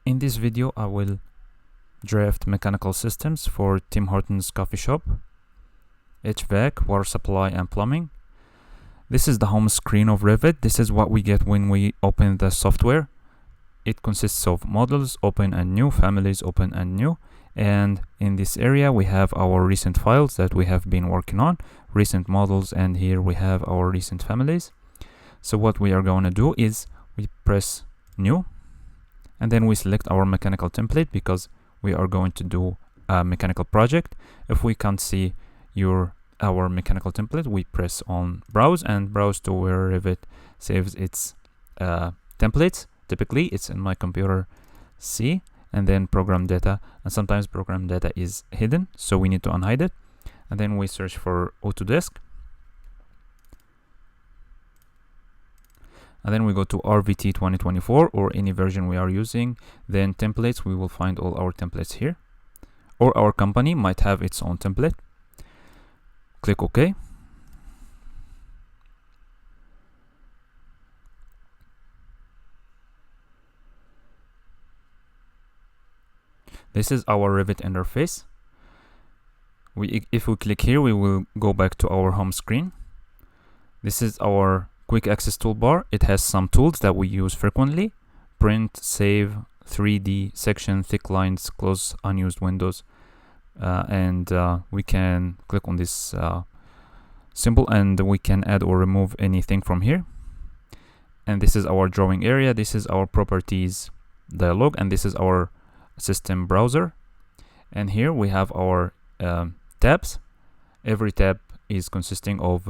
In this video, I will draft mechanical systems for Tim Hortons coffee shop, HVAC, water supply and plumbing. This is the home screen of Revit. This is what we get when we open the software. It consists of models, open and new, families, open and new. And in this area, we have our recent files that we have been working on, recent models, and here we have our recent families. So what we are going to do is we press new, and then we select our mechanical template because we are going to do a mechanical project. If we can't see our mechanical template, we press on browse and browse to where Revit saves its templates. Typically it's in my computer C, and then program data, and sometimes program data is hidden, so we need to unhide it. And then we search for Autodesk, and then we go to RVT 2024 or any version we are using. Then templates, we will find all our templates here, or our company might have its own template. Click OK. This is our Revit interface. If we click here, we will go back to our home screen. This is our quick access toolbar. It has some tools that we use frequently: print, save, 3D, section, thick lines, close unused windows, and we can click on this symbol and we can add or remove anything from here. And this is our drawing area. This is our properties dialog, and this is our system browser. And here we have our tabs. Every tab is consisting of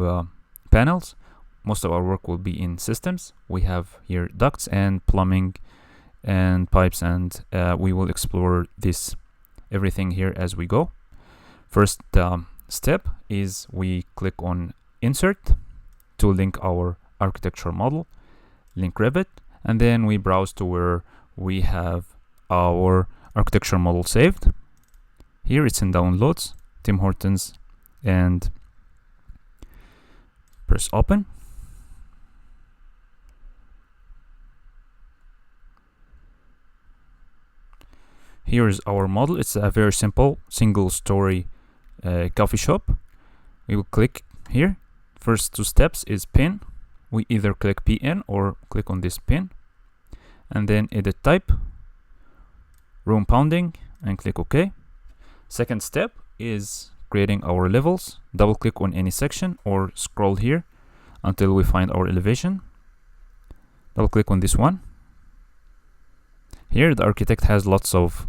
panels. Most of our work will be in systems. We have here ducts and plumbing and pipes, and we will explore everything here as we go. First step is we click on insert to link our architecture model, link Revit, and then we browse to where we have our architecture model saved. Here it's in downloads, Tim Hortons, and press open. Here is our model. It's a very simple single story coffee shop. We will click here. First two steps is pin. We either click PN or click on this pin, and then edit type, room pounding, and click OK. Second step is creating our levels. Double click on any section or scroll here until we find our elevation. Double click on this one. Here the architect has lots of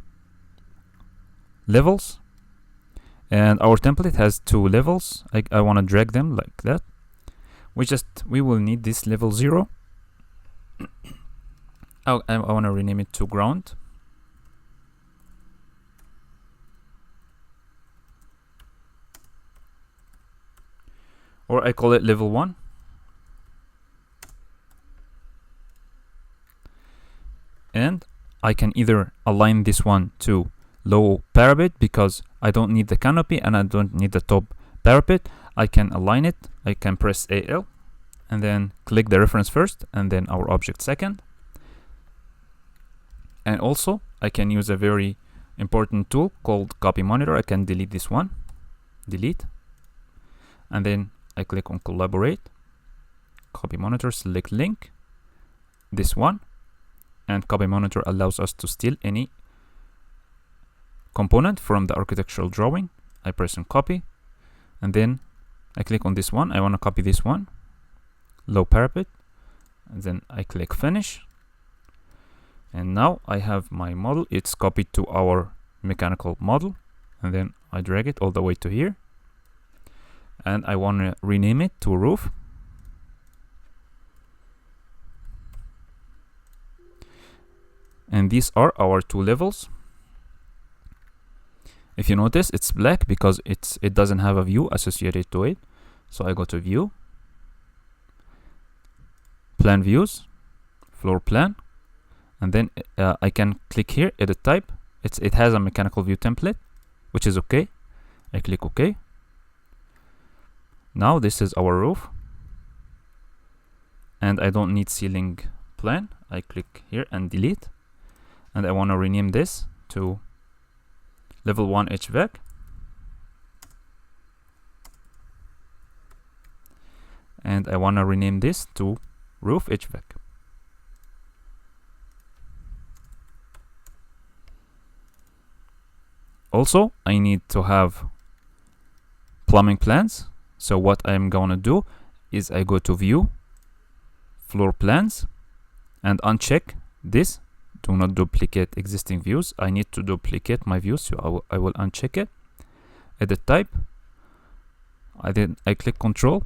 levels, and our template has 2 levels. I want to drag them like that. We will need this level 0. I want to rename it to ground. Or I call it level 1. And I can either align this one to low parapet because I don't need the canopy and I don't need the top parapet. I can align it. I can press AL and then click the reference first and then our object second. And also I can use a very important tool called copy monitor. I can delete this one, delete, and then I click on collaborate, copy monitor, select link, this one, and copy monitor allows us to steal any component from the architectural drawing. I press on copy, and then I click on this one. I want to copy this one, low parapet, and then I click finish. And now I have my model. It's copied to our mechanical model, and then I drag it all the way to here. And I want to rename it to roof. And these are our 2 levels. If you notice, it's black because it doesn't have a view associated to it. So I go to view, plan views, floor plan, and then I can click here, edit type. It has a mechanical view template, which is okay. I click OK. Now this is our roof, and I don't need ceiling plan. I click here and delete, and I want to rename this to level 1 HVAC, and I want to rename this to roof HVAC. Also, I need to have plumbing plans. So what I'm gonna do is I go to view, floor plans, and uncheck this. Do not duplicate existing views. I need to duplicate my views, so I will uncheck it. Edit type. I click Control.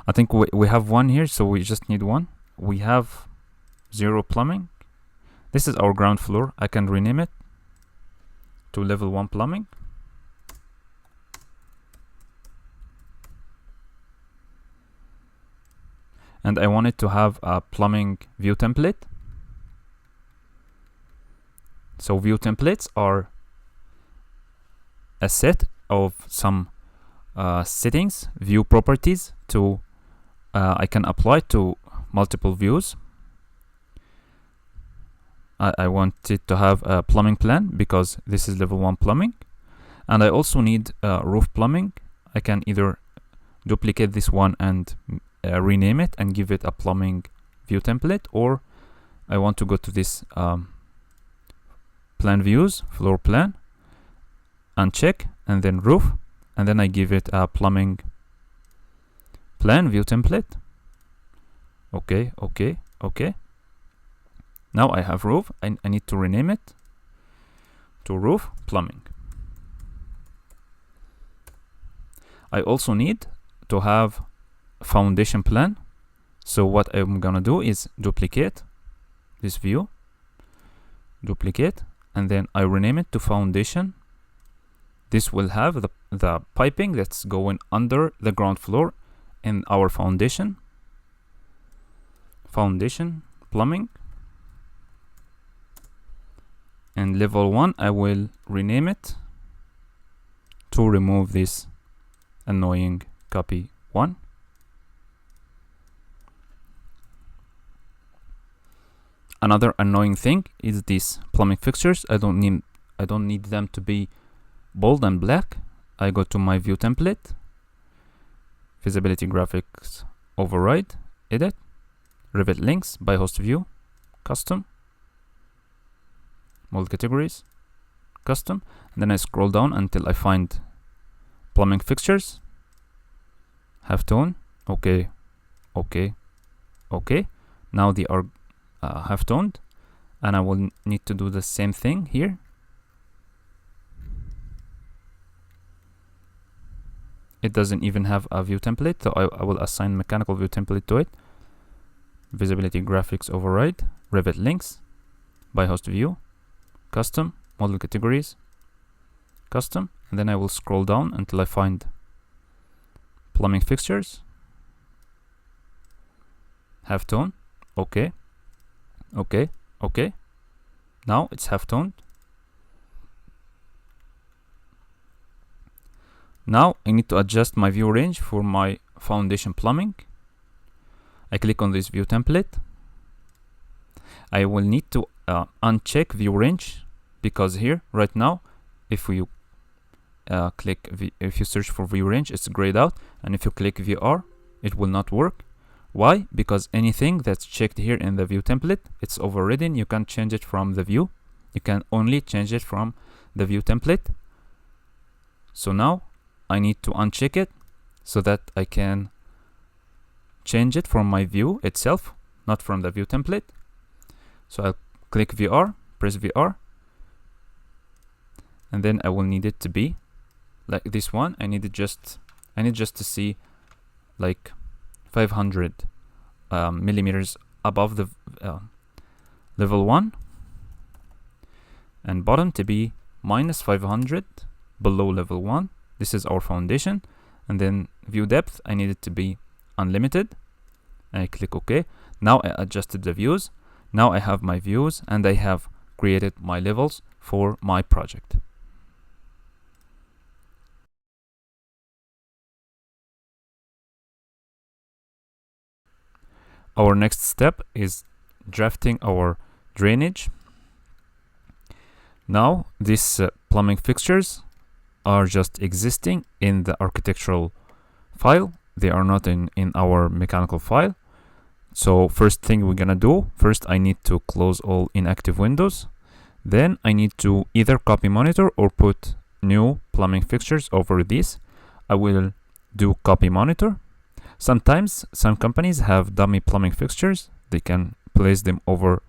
I think we have one here, so we just need one. We have 0 plumbing. This is our ground floor. I can rename it to level 1 plumbing. And I want it to have a plumbing view template. So view templates are a set of some settings, view properties to I can apply to multiple views. I want it to have a plumbing plan because this is level 1 plumbing, and I also need roof plumbing. I can either duplicate this one and rename it and give it a plumbing view template, or I want to go to this plan views, floor plan, uncheck, and then roof, and then I give it a plumbing plan view template. Okay. Now I have roof. I need to rename it to roof plumbing. I also need to have foundation plan. So what I'm gonna do is duplicate this view, duplicate, and then I rename it to foundation. This will have the piping that's going under the ground floor in our foundation plumbing. And level 1 I will rename it to remove this annoying copy 1. Another annoying thing is these plumbing fixtures. I don't need them to be bold and black. I go to my view template, visibility graphics, override, edit, Revit links by host view, custom, mold categories, custom, and then I scroll down until I find plumbing fixtures, halftone. Okay. Now they are half-toned, and I will need to do the same thing here. It doesn't even have a view template, so I will assign mechanical view template to it. Visibility graphics override, Revit links by host view, custom, model categories, custom, and then I will scroll down until I find plumbing fixtures, half-tone. Okay. Now it's half-toned. Now I need to adjust my view range for my foundation plumbing. I click on this view template. I will need to uncheck view range, because here right now, if you if you search for view range, it's grayed out, and if you click VR, it will not work. Why? Because anything that's checked here in the view template, it's overridden. You can't change it from the view. You can only change it from the view template. So now I need to uncheck it so that I can change it from my view itself, not from the view template. So I'll click VR, press VR, and then I will need it to be like this one. I need just to see like 500 millimeters above the level 1, and bottom to be minus 500 below level 1. This is our foundation. And then view depth, I need it to be unlimited. I click OK. Now I adjusted the views. Now I have my views, and I have created my levels for my project. our next step is drafting our drainage. Now these plumbing fixtures are just existing in the architectural file. They are not in our mechanical file. So first thing we're gonna do, first I need to close all inactive windows. Then I need to either copy monitor or put new plumbing fixtures over these. I will do copy monitor. Sometimes some companies have dummy plumbing fixtures. They can place them over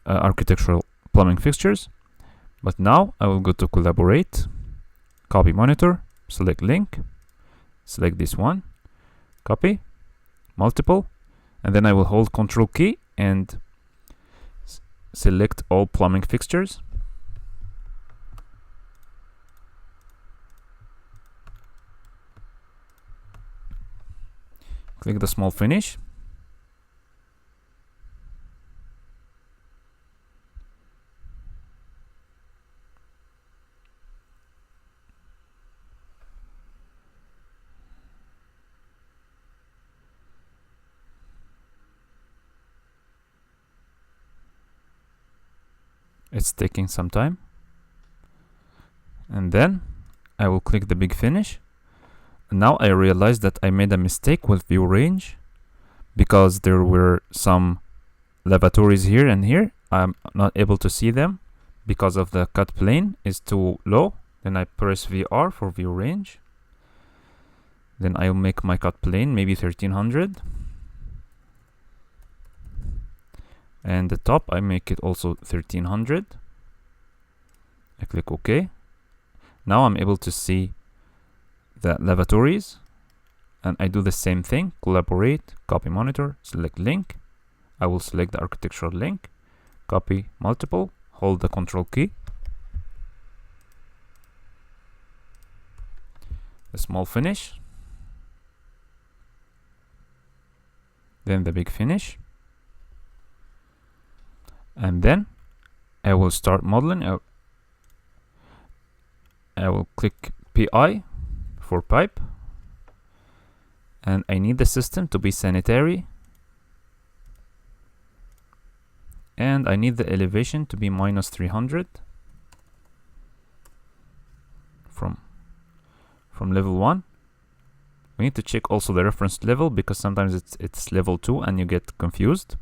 architectural plumbing fixtures. But now I will go to collaborate, copy monitor, select link, select this one, copy, multiple, and then I will hold Control key and select all plumbing fixtures. Click the small finish. It's taking some time. And then I will click the big finish. Now I realize that I made a mistake with view range because there were some lavatories here and here. I'm not able to see them because of the cut plane is too low. Then I press VR for view range. Then I'll make my cut plane maybe 1300. And the top I make it also 1300. I click OK. Now I'm able to see the lavatories, and I do the same thing, collaborate, copy monitor, select link. I will select the architectural link, copy multiple, hold the Control key, the small finish, then the big finish, and then I will start modeling. I will click PI for pipe, and I need the system to be sanitary, and I need the elevation to be minus 300 from level 1. We need to check also the reference level because sometimes it's level 2 and you get confused.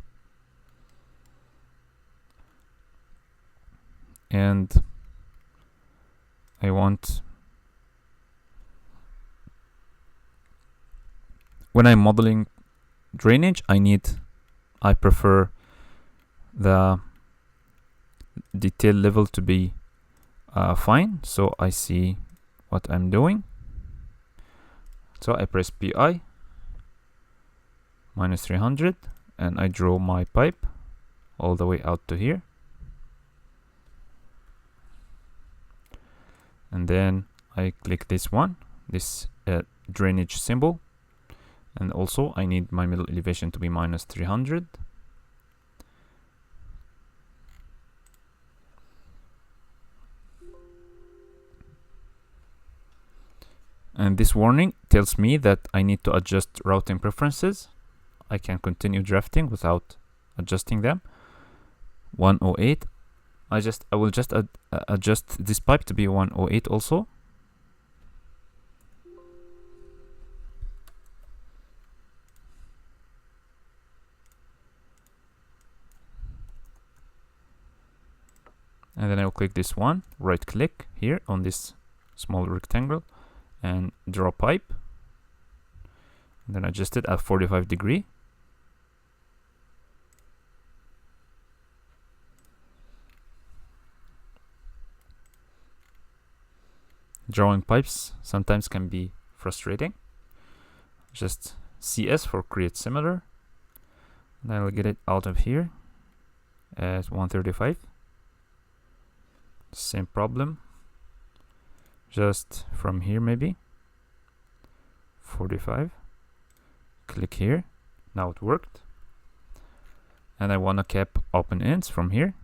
And I want, when I'm modeling drainage, I prefer the detail level to be fine, so I see what I'm doing. So I press PI minus 300 and I draw my pipe all the way out to here. And then I click this one, this drainage symbol. And also I need my middle elevation to be minus 300. And this warning tells me that I need to adjust routing preferences. I can continue drafting without adjusting them. 108. I will just adjust this pipe to be 108 also. And then I will click this one, right click here on this small rectangle and draw pipe. And then adjust it at 45 degree. Drawing pipes sometimes can be frustrating. Just CS for create similar. And I will get it out of here at 135. Same problem. Just from here maybe. 45. Click here. Now it worked. And I want to cap open ends from here.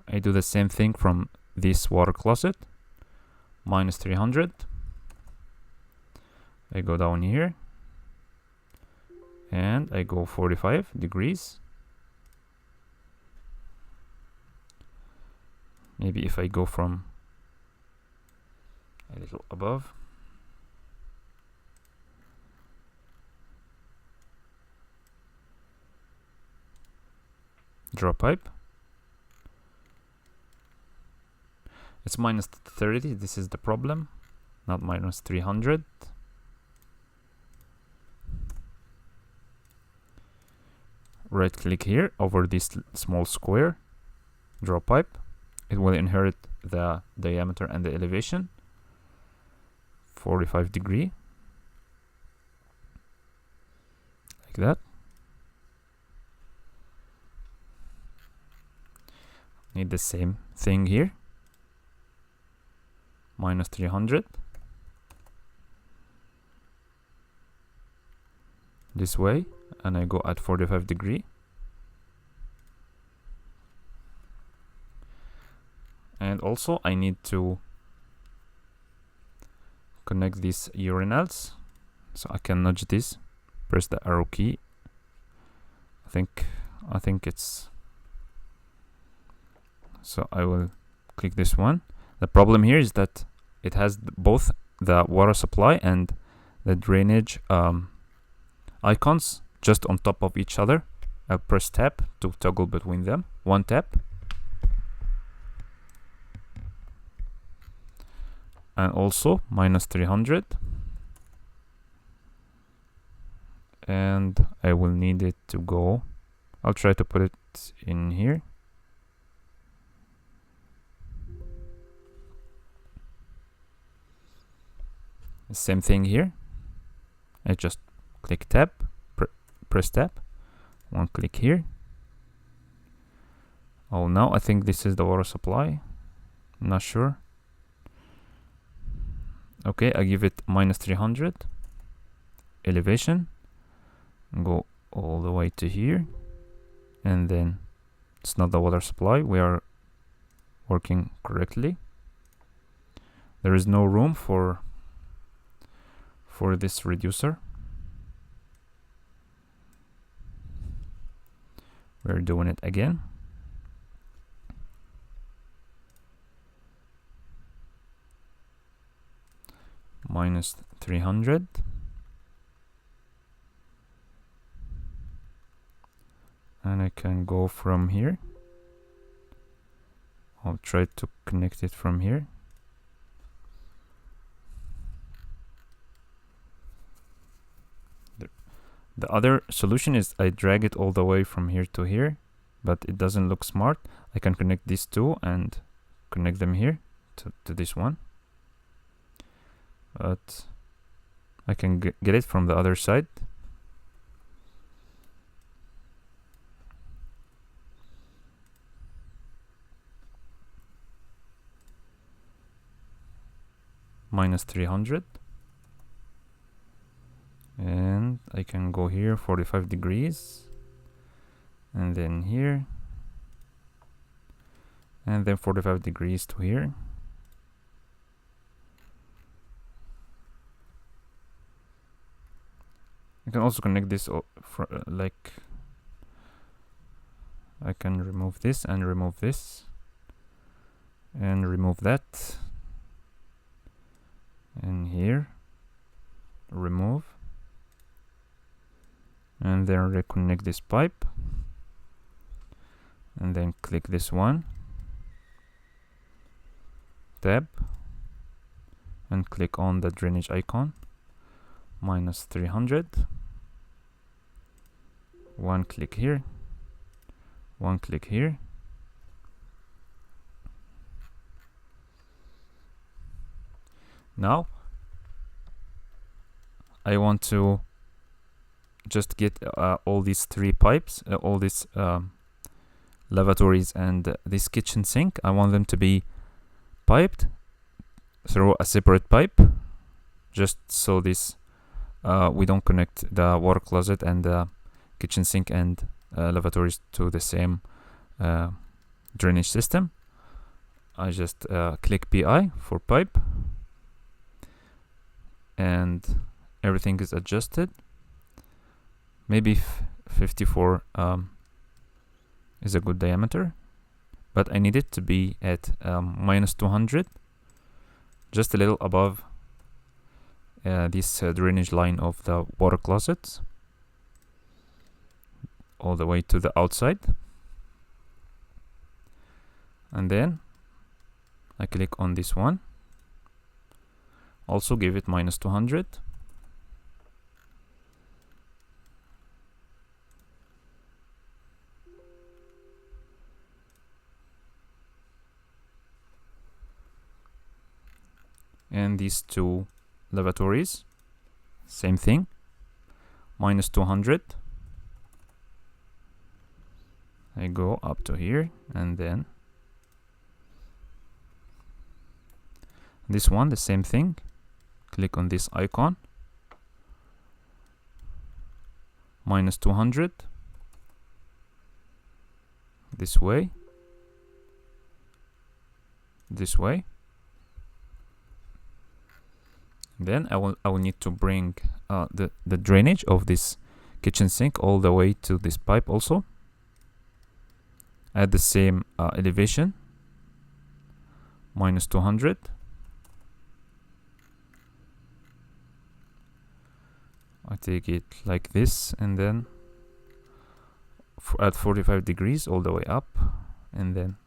I do the same thing from this water closet, minus 300. I go down here and I go 45 degrees. Maybe if I go from a little above, draw pipe. It's minus 30. This is the problem, not minus 300. Right click here over this small square, draw pipe. It will inherit the diameter and the elevation, 45 degree, like that. Need the same thing here, minus 300. This way, and I go at 45 degree. And also I need to connect these urinals, so I can nudge this, press the arrow key. I think it's, so I will click this one. The problem here is that it has both the water supply and the drainage icons just on top of each other. I'll press tab to toggle between them. One tap. And also minus 300. And I will need it to go. I'll try to put it in here. Same thing here. I just click tab, press tab, one click here. Oh, now I think this is the water supply. I'm not sure. Okay, I give it minus 300 elevation, go all the way to here, and then it's not the water supply. We are working correctly. There is no room for this reducer. We're doing it again. Minus 300. And I can go from here. I'll try to connect it from here. The other solution is I drag it all the way from here to here, but it doesn't look smart. I can connect these two and connect them here to this one. But I can get it from the other side. Minus 300. And I can go here 45 degrees, and then here, and then 45 degrees to here. I can also connect this like I can remove this and remove this and remove that, and here remove, and then reconnect this pipe, and then click this one, tab, and click on the drainage icon, minus 300, one click here, one click here. Now I want to just get all these three pipes, all these lavatories and this kitchen sink. I want them to be piped through a separate pipe, just so this we don't connect the water closet and the kitchen sink and lavatories to the same drainage system. I just click PI for pipe, and everything is adjusted. Maybe 54 is a good diameter, but I need it to be at minus 200, just a little above this drainage line of the water closets, all the way to the outside. And then I click on this one, also give it minus 200. And these two lavatories, same thing, minus 200. I go up to here, and then this one, the same thing. Click on this icon, minus 200. This way, this way. Then I will need to bring the drainage of this kitchen sink all the way to this pipe also at the same elevation, minus 200. I take it like this, and then at 45 degrees all the way up, and then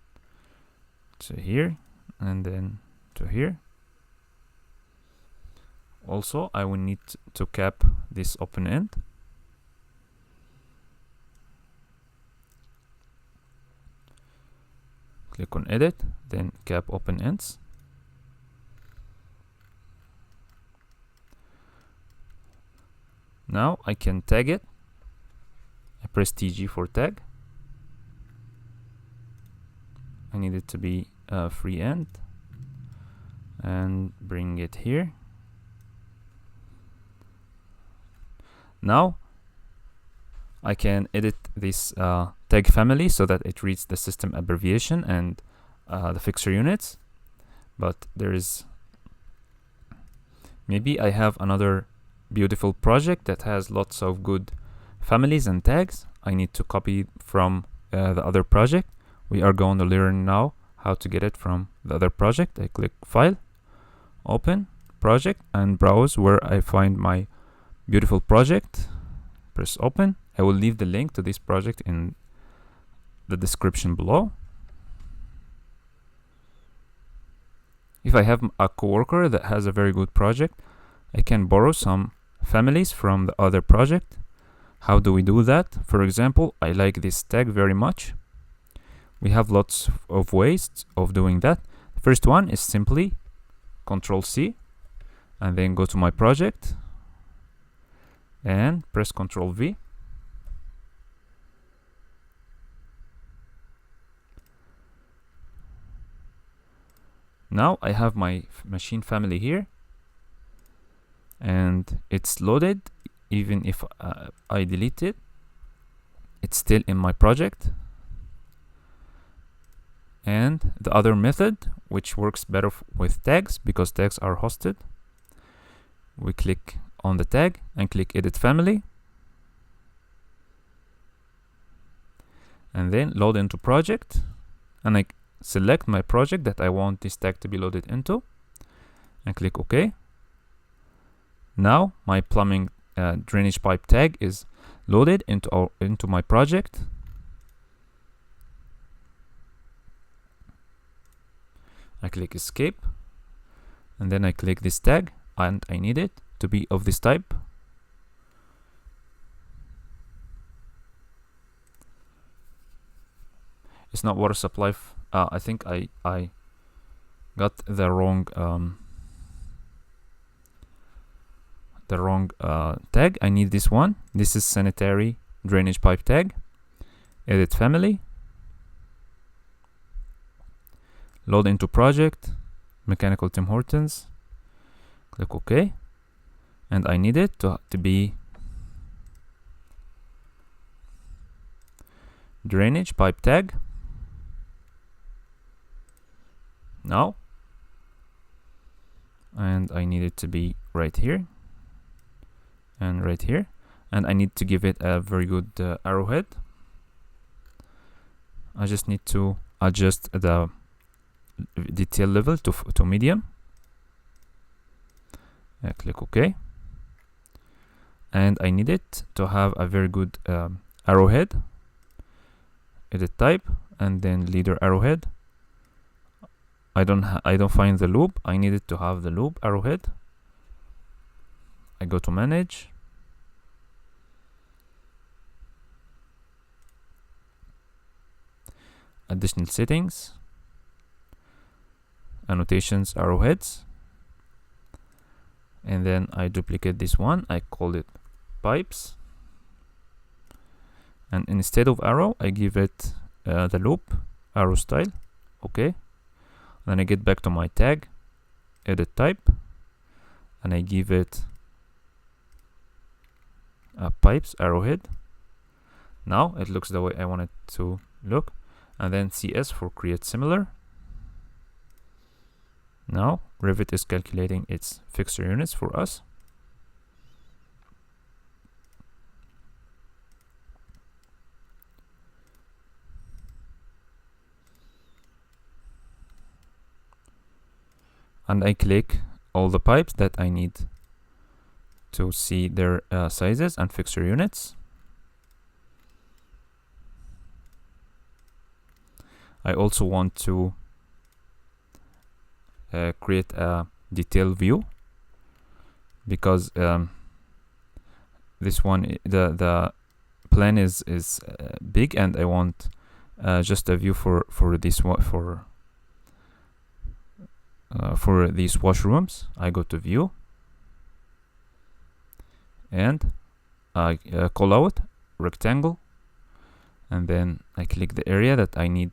to here, and then to here. Also, I will need to cap this open end. Click on edit, then cap open ends. Now I can tag it. I press TG for tag. I need it to be a free end, and bring it here. Now I can edit this tag family so that it reads the system abbreviation and the fixture units. But there is, maybe I have another beautiful project that has lots of good families and tags. I need to copy from the other project. We are going to learn now how to get it from the other project. I click File, Open, Project, and browse where I find my beautiful project. Press Open. I will leave the link to this project in the description below. If I have a coworker that has a very good project, I can borrow some families from the other project. How do we do that? For example, I like this tag very much. We have lots of ways of doing that. The first one is simply Control C, and then go to my project and press Control V. Now I have my machine family here, and it's loaded. Even if I delete it, it's still in my project. And the other method, which works better with tags because tags are hosted, we click on the tag and click Edit Family, and then load into project, and I select my project that I want this tag to be loaded into, and click OK. Now my plumbing drainage pipe tag is loaded into my project. I click Escape, and then I click this tag, and I need it to be of this type. It's not water supply. I think I got the wrong tag. I need this one. This is sanitary drainage pipe tag. Edit family. Load into project. Mechanical Tim Hortons. Click OK. And I need it to be drainage pipe tag. now, and I need it to be right here and right here, and I need to give it a very good arrowhead. I just need to adjust the detail level to medium. Click OK, and I need it to have a very good arrowhead. Edit type and then leader arrowhead. I don't find the loop. I need it to have the loop arrowhead. I go to manage, additional settings, annotations, arrowheads, and then I duplicate this one. I call it pipes, and instead of arrow I give it the loop arrow style. Okay, then I get back to my tag, edit type, and I give it a pipes arrowhead. Now it looks the way I want it to look, and then CS for create similar. Now Revit is calculating its fixture units for us. And I click all the pipes that I need to see their sizes and fixture units. I also want to create a detail view, because this one, the plan is big, and I want just a view for this one, for these washrooms. I go to view and I call out rectangle, and then I click the area that I need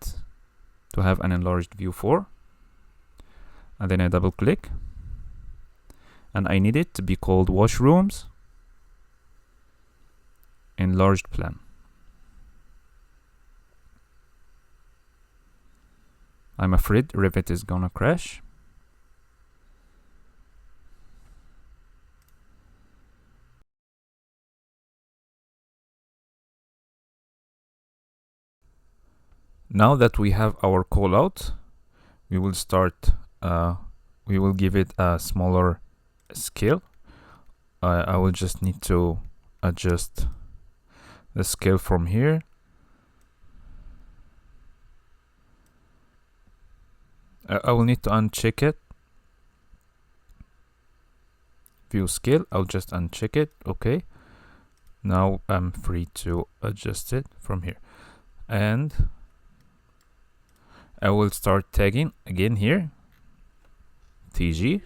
to have an enlarged view for, and then I double click, and I need it to be called washrooms enlarged plan. I'm afraid Revit is gonna crash. Now that we have our call out, we will start, we will give it a smaller scale. I will just need to adjust the scale from here. I will need to uncheck it. View scale, I'll just uncheck it. Okay. Now I'm free to adjust it from here. And I will start tagging again here, TG.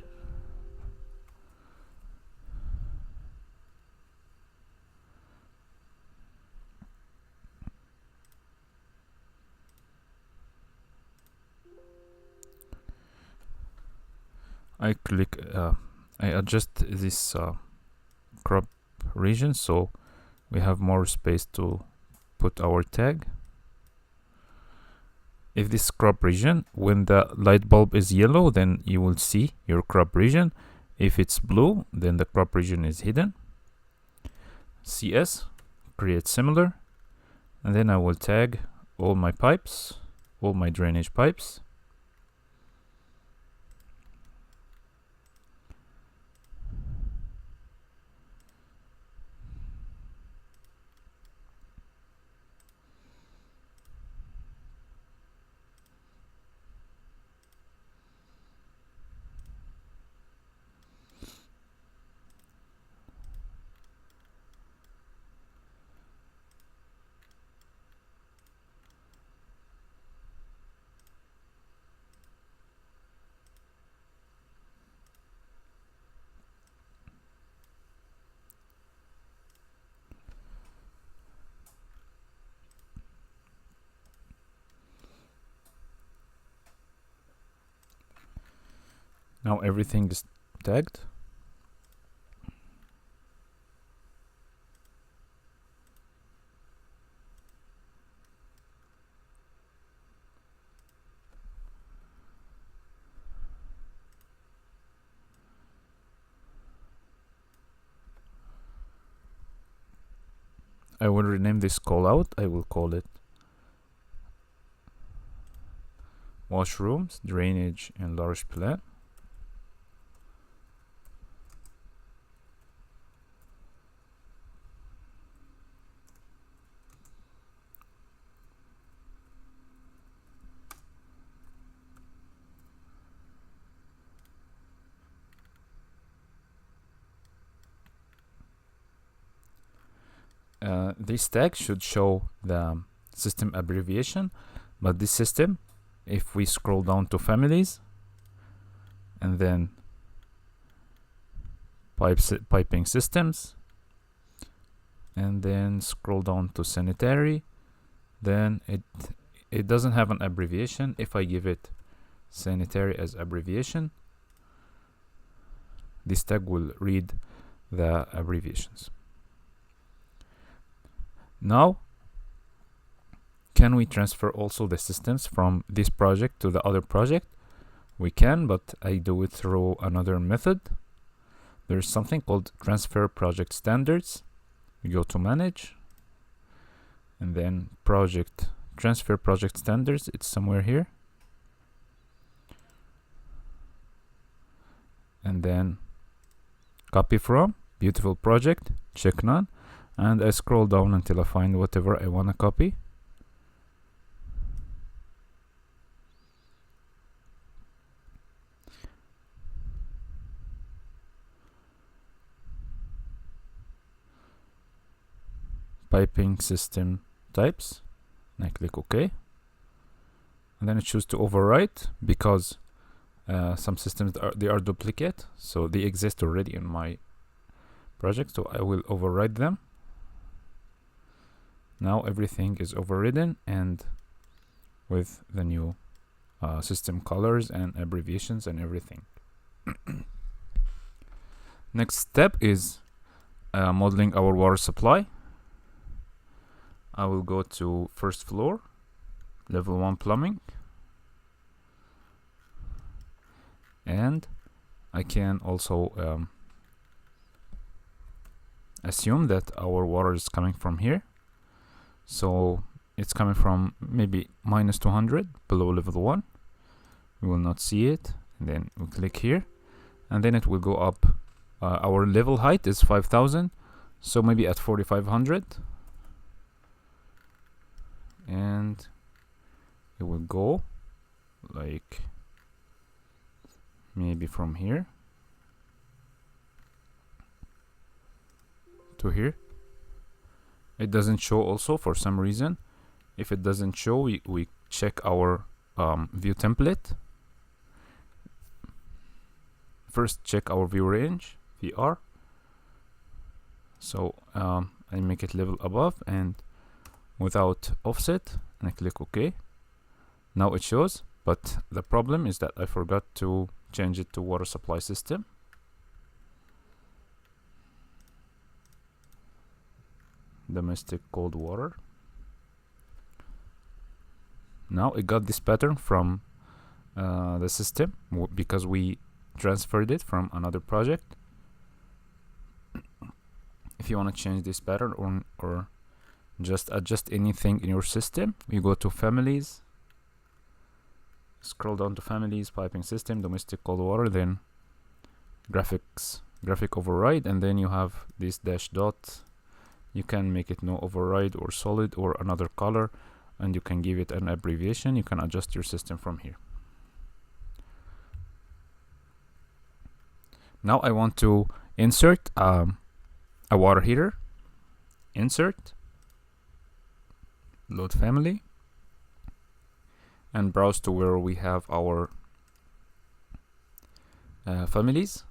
I click, I adjust this crop region so we have more space to put our tag. If this crop region, when the light bulb is yellow, then you will see your crop region. If it's blue, then the crop region is hidden. CS, create similar, and then I will tag all my pipes, all my drainage pipes. Now everything is tagged. I will rename this callout. I will call it washrooms, drainage, and large plan. This tag should show the system abbreviation, but this system, if we scroll down to families and then piping systems and then scroll down to sanitary, then it doesn't have an abbreviation. If I give it sanitary as abbreviation, this tag will read the abbreviations. Now, can we transfer also the systems from this project to the other project? We can, but I do it through another method. There's something called transfer project standards. We go to manage and then transfer project standards. It's somewhere here. And then copy from beautiful project, check none. And I scroll down until I find whatever I want to copy. Piping system types, and I click OK. And then I choose to overwrite because some systems they are duplicate, so they exist already in my project, so I will overwrite them. Now everything is overridden and with the new system colors and abbreviations and everything. Next step is modeling our water supply. I will go to first floor, level 1 plumbing, and I can also assume that our water is coming from here. So it's coming from maybe minus 200 below level 1. We will not see it. And then we click here and then it will go up. Our level height is 5000, so maybe at 4500, and it will go like maybe from here to here. It doesn't show also for some reason. If it doesn't show, we check our view template. First check our view range, VR. So I make it level above and without offset, and I click OK. Now it shows, but the problem is that I forgot to change it to water supply system. Domestic cold water. Now it got this pattern from the system because we transferred it from another project. If you want to change this pattern or just adjust anything in your system, you go to families, scroll down to families, piping system, domestic cold water, then graphic override, and then you have this dash dot. You can make it no override or solid or another color, and you can give it an abbreviation. You can adjust your system from here. Now I want to insert a water heater. Insert, load family, and browse to where we have our families.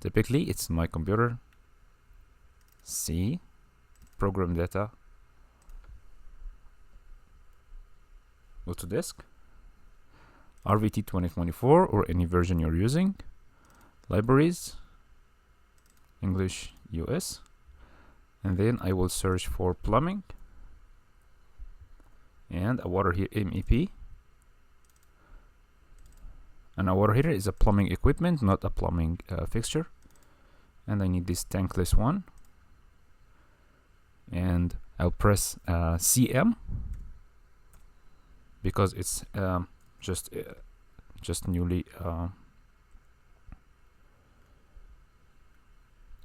Typically it's my computer. C, program data, go to disk, RVT 2024 or any version you're using, libraries, English US, and then I will search for plumbing and a water heater MEP. And a water heater is a plumbing equipment, not a plumbing fixture. And I need this tankless one. and I'll press CM because it's just newly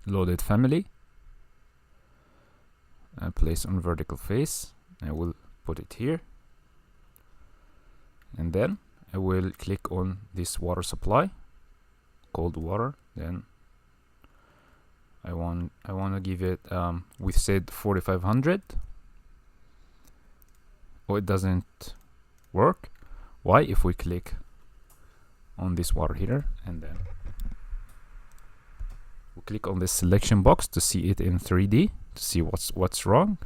loaded family. Place on vertical face. I will put it here, and then I will click on this water supply, cold water. Then I want to give it we said 4500. Oh, it doesn't work. Why? If we click on this water heater and then we click on this selection box to see it in 3D, to see what's wrong.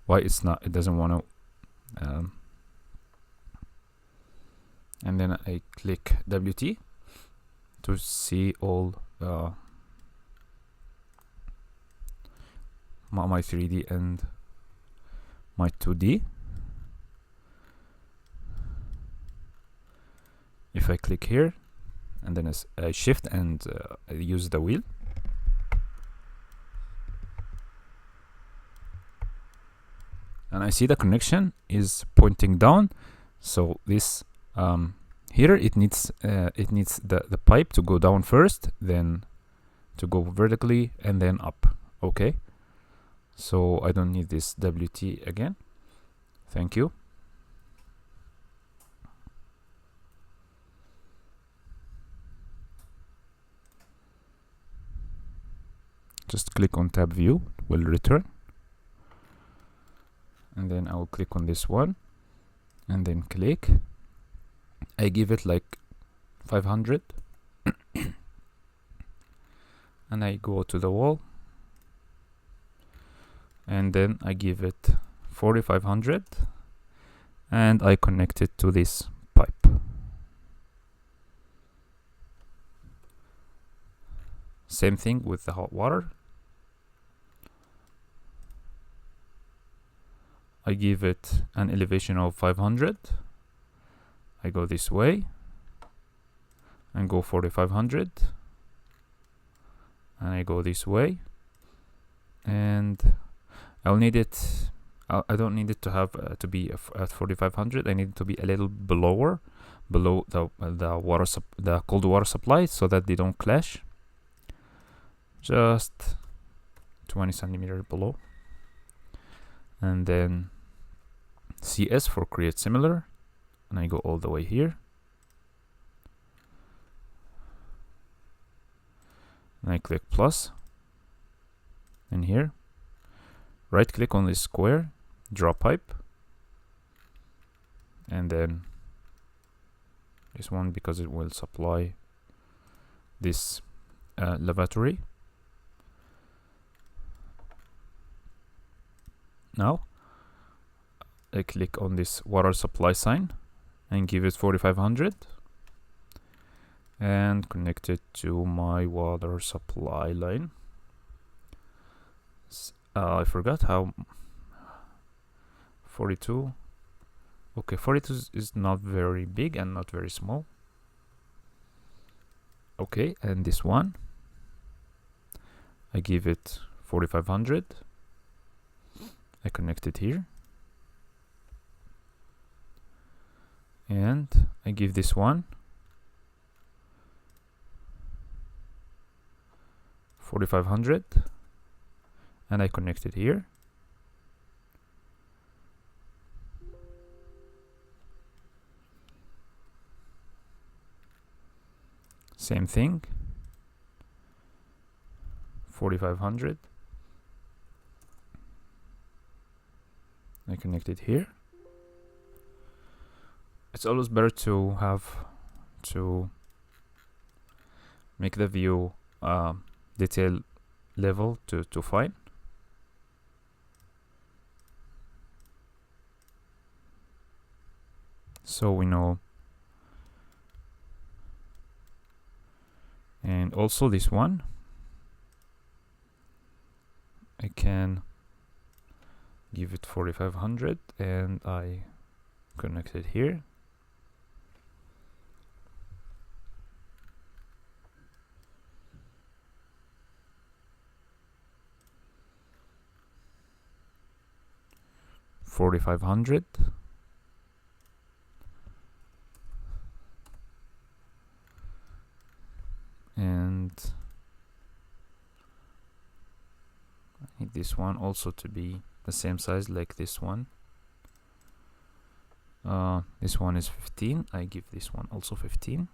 Why it's not? It doesn't want to. And then I click WT to see all my 3D and my 2D. If I click here and then I shift and I use the wheel, and I see the connection is pointing down. So this here it needs the pipe to go down first, then to go vertically and then up. Okay, so I don't need this WT again. Thank you. Just click on tab view, will return, and then I will click on this one and then click. I give it like 500 and I go to the wall and then I give it 4500 and I connect it to this pipe. Same thing with the hot water. I give it an elevation of 500. I go this way and go 4500, and I go this way, and I'll need it. I don't need it to have to be at 4500. I need it to be a little below the the cold water supply, so that they don't clash. Just 20 centimeters below, and then CS for create similar, and I go all the way here, and I click plus, and here right click on this square, draw pipe, and then this one because it will supply this lavatory. Now I click on this water supply sign and give it 4500 and connect it to my water supply line. I forgot how 42. Okay, 42 is not very big and not very small. Okay, and this one I give it 4500. I connect it here, and I give this one 4500 and I connect it here. Same thing, 4500. I connect it here. It's always better to make the view detail level to fine. So we know. And also this one I can give it 4500 and I connect it here. 4500. And I need this one also to be the same size like this one. This one is 15. I give this one also 15.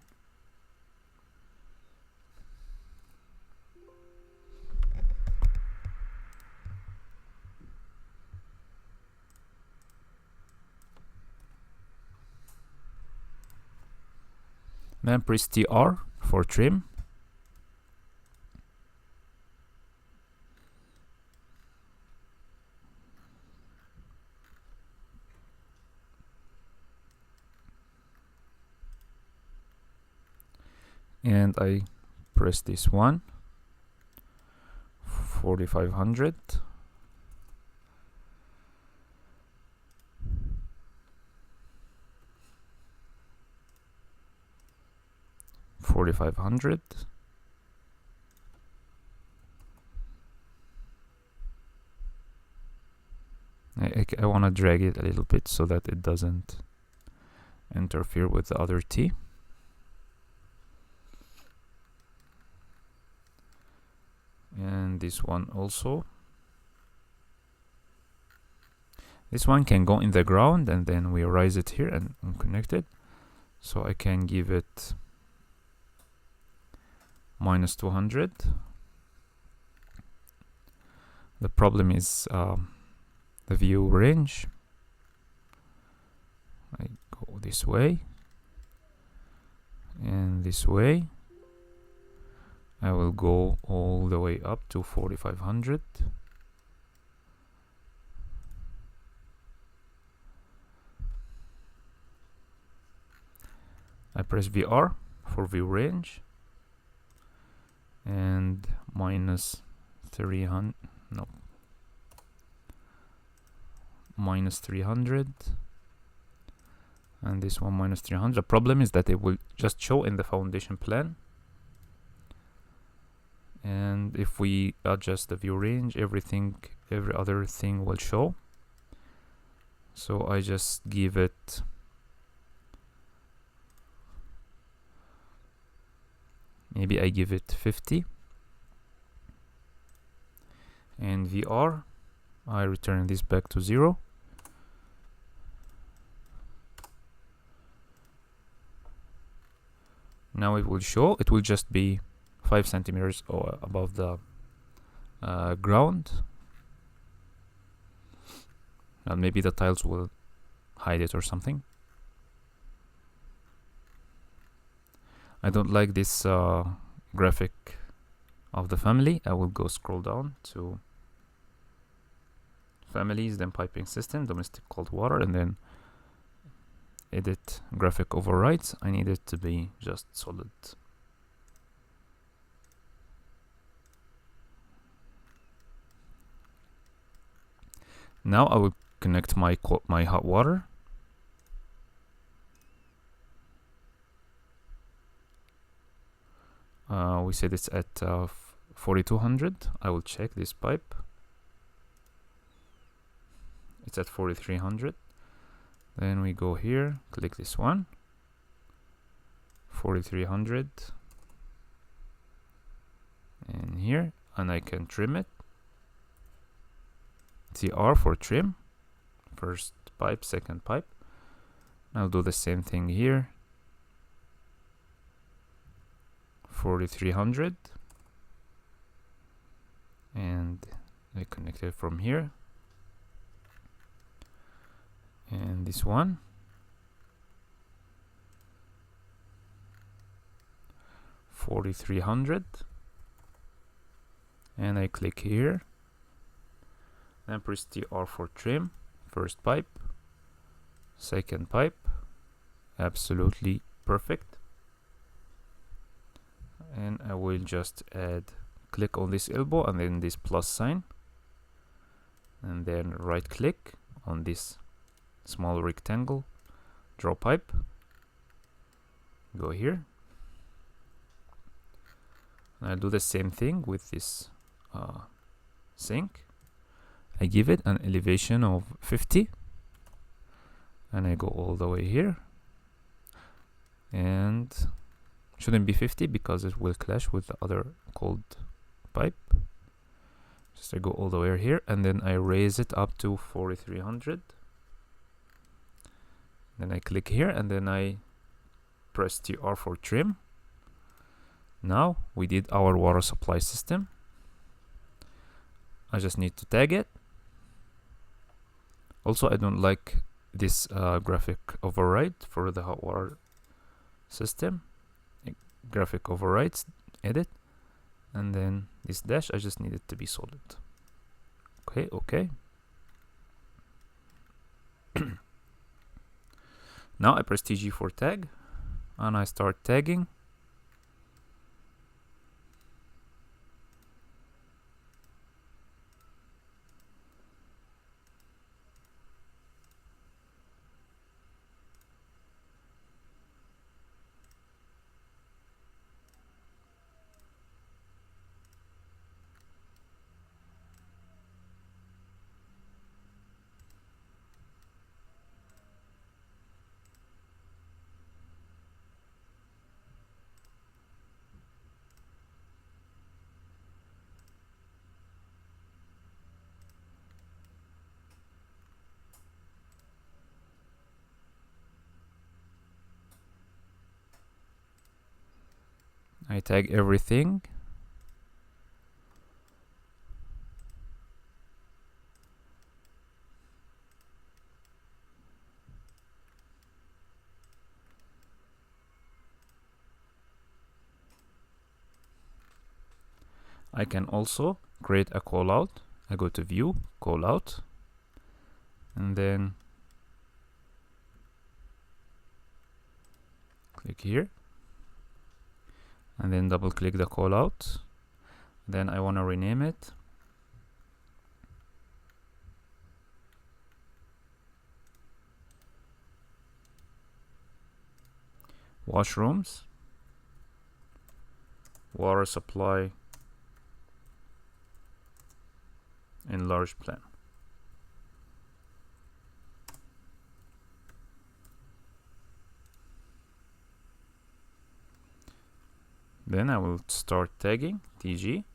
Then press TR for trim. And I press this one, 4500. I want to drag it a little bit so that it doesn't interfere with the other T. And this one also. This one can go in the ground, and then we raise it here and connect it. So I can give it -200. The problem is the view range. I go this way and this way. I will go all the way up to 4500. I press VR for view range and -300, no, -300, and this one -300. The problem is that it will just show in the foundation plan, and if we adjust the view range, every other thing will show. So I just give it maybe I give it 50, and VR, I return this back to 0. Now it will show, it will just be 5 centimeters above the ground, and maybe the tiles will hide it or something. I don't like this graphic of the family. I will go scroll down to families, then piping system, domestic cold water, and then edit graphic overrides. I need it to be just solid. Now I will connect my hot water. We said it's at 4200. I will check this pipe. It's at 4300. Then we go here, click this one, 4300, and here, and I can trim it. TR for trim, first pipe, second pipe. I'll do the same thing here, 4300, and I connect it from here. And this one, 4300, and I click here, then press TR for trim, first pipe, second pipe, absolutely perfect. And I will just click on this elbow and then this plus sign, and then right click on this small rectangle, draw pipe, go here, and I'll do the same thing with this sink. I give it an elevation of 50, and I go all the way here, and shouldn't be 50 because it will clash with the other cold pipe. Just I go all the way here, and then I raise it up to 4300. Then I click here, and then I press TR for trim. Now we did our water supply system. I just need to tag it. Also, I don't like this graphic override for the hot water system. Graphic overrides, edit, and then this dash, I just need it to be solid. Okay. Now I press TG for tag, and I start tagging. I tag everything. I can also create a callout. I go to view, callout, and then click here, and then double click the callout. Then I want to rename it washrooms, water supply, enlarged plan. Then I will start tagging TG.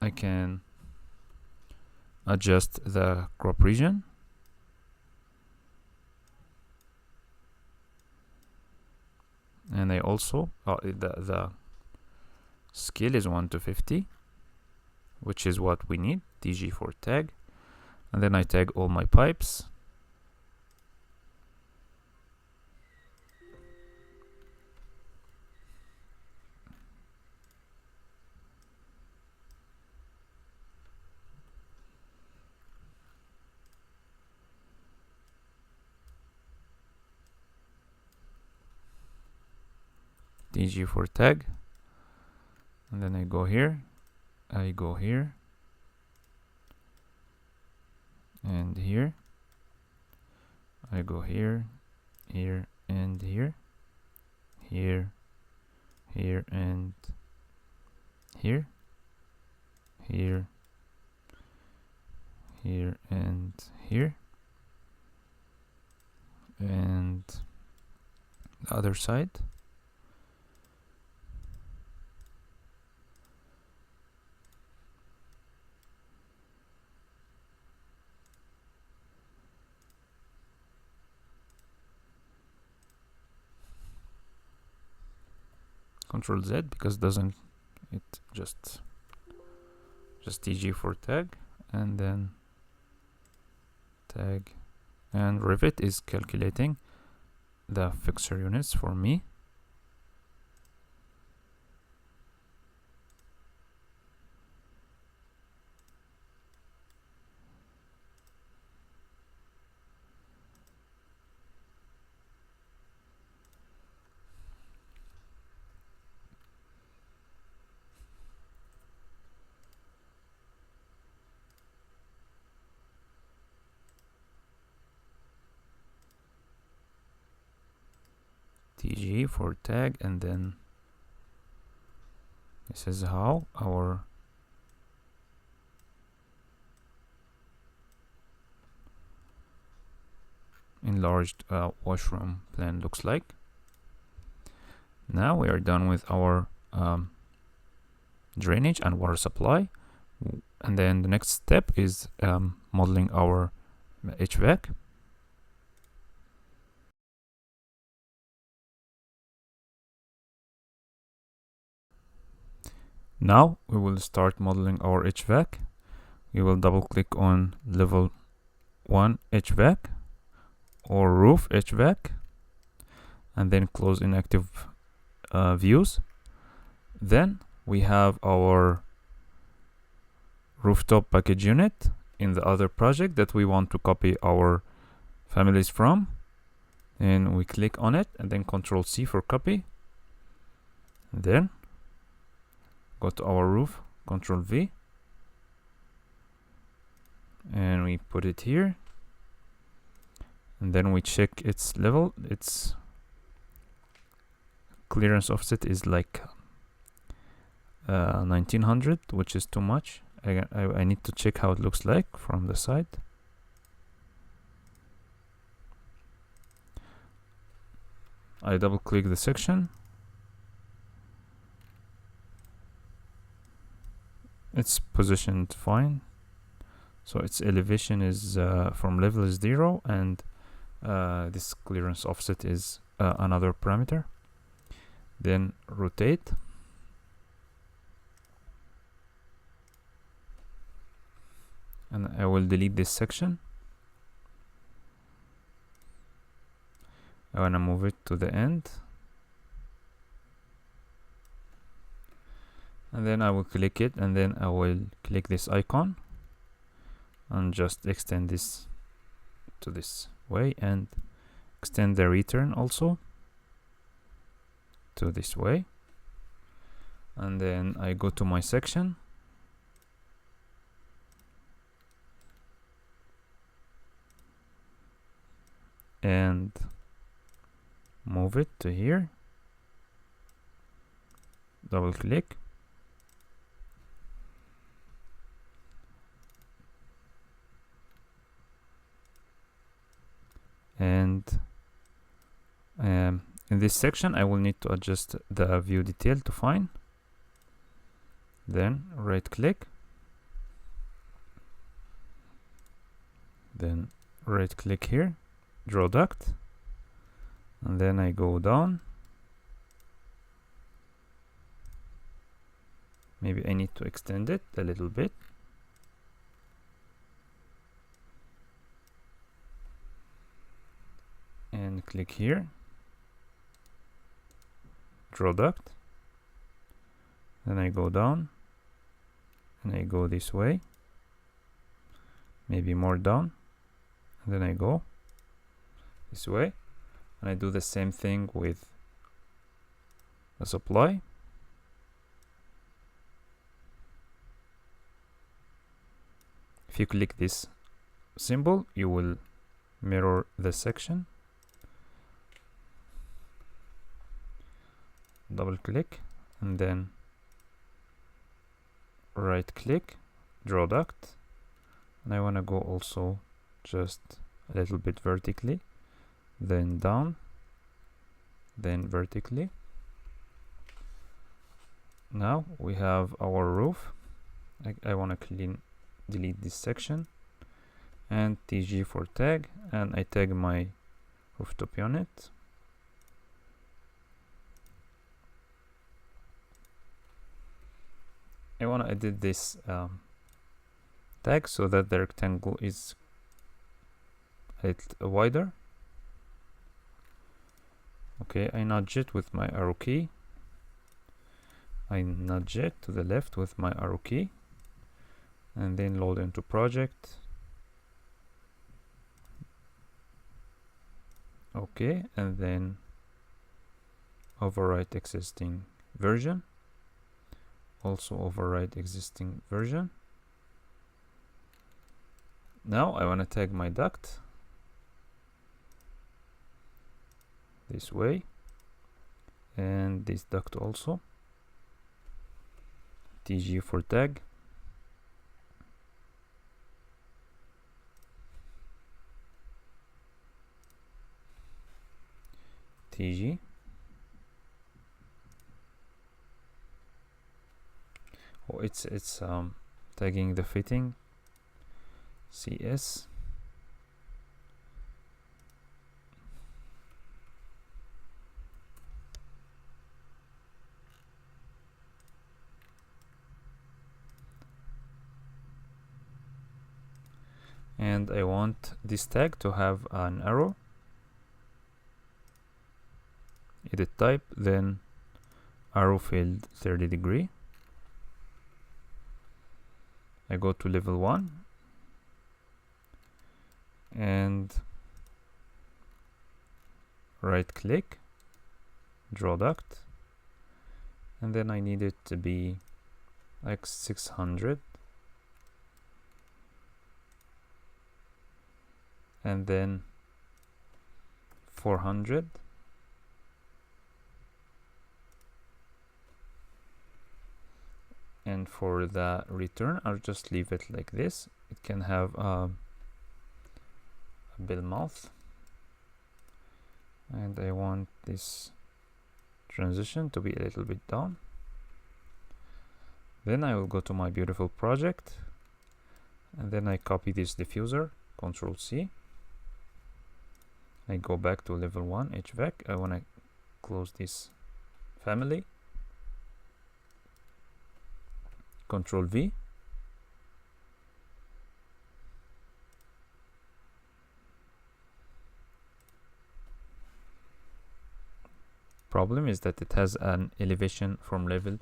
I can adjust the crop region. And I also, the scale is 1 to 50, which is what we need, TG for tag. And then I tag all my pipes. TG for tag, and then I go here, and here, I go here, and here, and here, and here, and the other side. Control Z because it just TG for tag, and then tag, and Revit is calculating the fixture units for me. TG for tag, and then this is how our enlarged washroom plan looks like. Now we are done with our drainage and water supply, and then the next step is modeling our HVAC. Now we will start modeling our HVAC. We will double click on level 1 HVAC or roof HVAC, and then close inactive views. Then we have our rooftop package unit in the other project that we want to copy our families from, and we click on it and then Control C for copy. And then go to our roof, Control V, and we put it here, and then we check its level. Its clearance offset is like 1900, which is too much. I need to check how it looks like from the side. I double click the section. It's positioned fine, so its elevation is from level 0, and this clearance offset is another parameter. Then rotate, and I will delete this section. I want to move it to the end, and then I will click it, and then I will click this icon and just extend this to this way, and extend the return also to this way. And then I go to my section, and move it to here, double click, and in this section I will need to adjust the view detail to fine. Then right click, then right click here, draw duct, and then I go down. Maybe I need to extend it a little bit. And click here, draw duct, then I go down, and I go this way, maybe more down, and then I go this way, and I do the same thing with the supply. If you click this symbol, you will mirror the section. Double click, and then right click, draw duct, and I want to go also just a little bit vertically, then down, then vertically. Now we have our roof. I want to delete this section, and TG for tag, and I tag my rooftop unit. I want to edit this tag so that the rectangle is a little wider. Okay, I nudge it with my arrow key. I nudge it to the left with my arrow key, and then load into project. Okay, and then overwrite existing version. Also override existing version. Now I want to tag my duct this way, and this duct also. TG for tag. TG. Oh, it's tagging the fitting CS. And I want this tag to have an arrow. Edit type, then arrow field 30 degree. I go to level 1 and right click, draw duct, and then I need it to be like 600, and then 400, and for the return I'll just leave it like this. It can have a bell mouth, and I want this transition to be a little bit down. Then I will go to my beautiful project, and then I copy this diffuser, Ctrl C. I go back to level 1 HVAC. I want to close this family, Ctrl V. Problem is that it has an elevation from level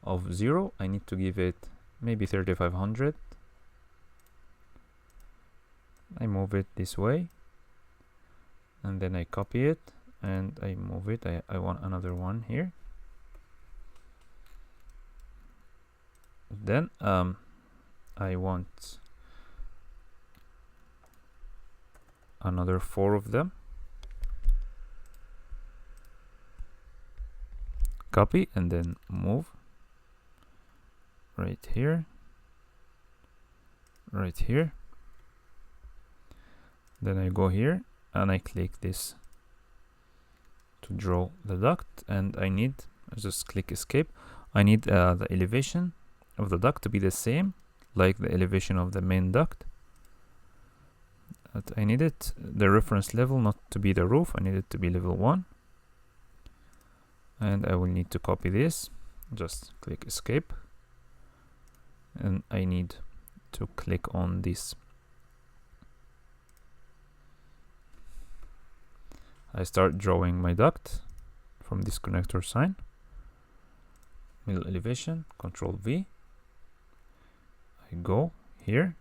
of 0. I need to give it maybe 3500. I move it this way, and then I copy it and I move it. I want another one here. Then I want another 4 of them. Copy and then move right here, right here. Then I go here and I click this to draw the duct, and I just click escape. I need the elevation of the duct to be the same like the elevation of the main duct. But I need the reference level not to be the roof. I need it to be level 1. And I will need to copy this. Just click escape. And I need to click on this. I start drawing my duct from this connector sign. Middle elevation, Ctrl V. I go here.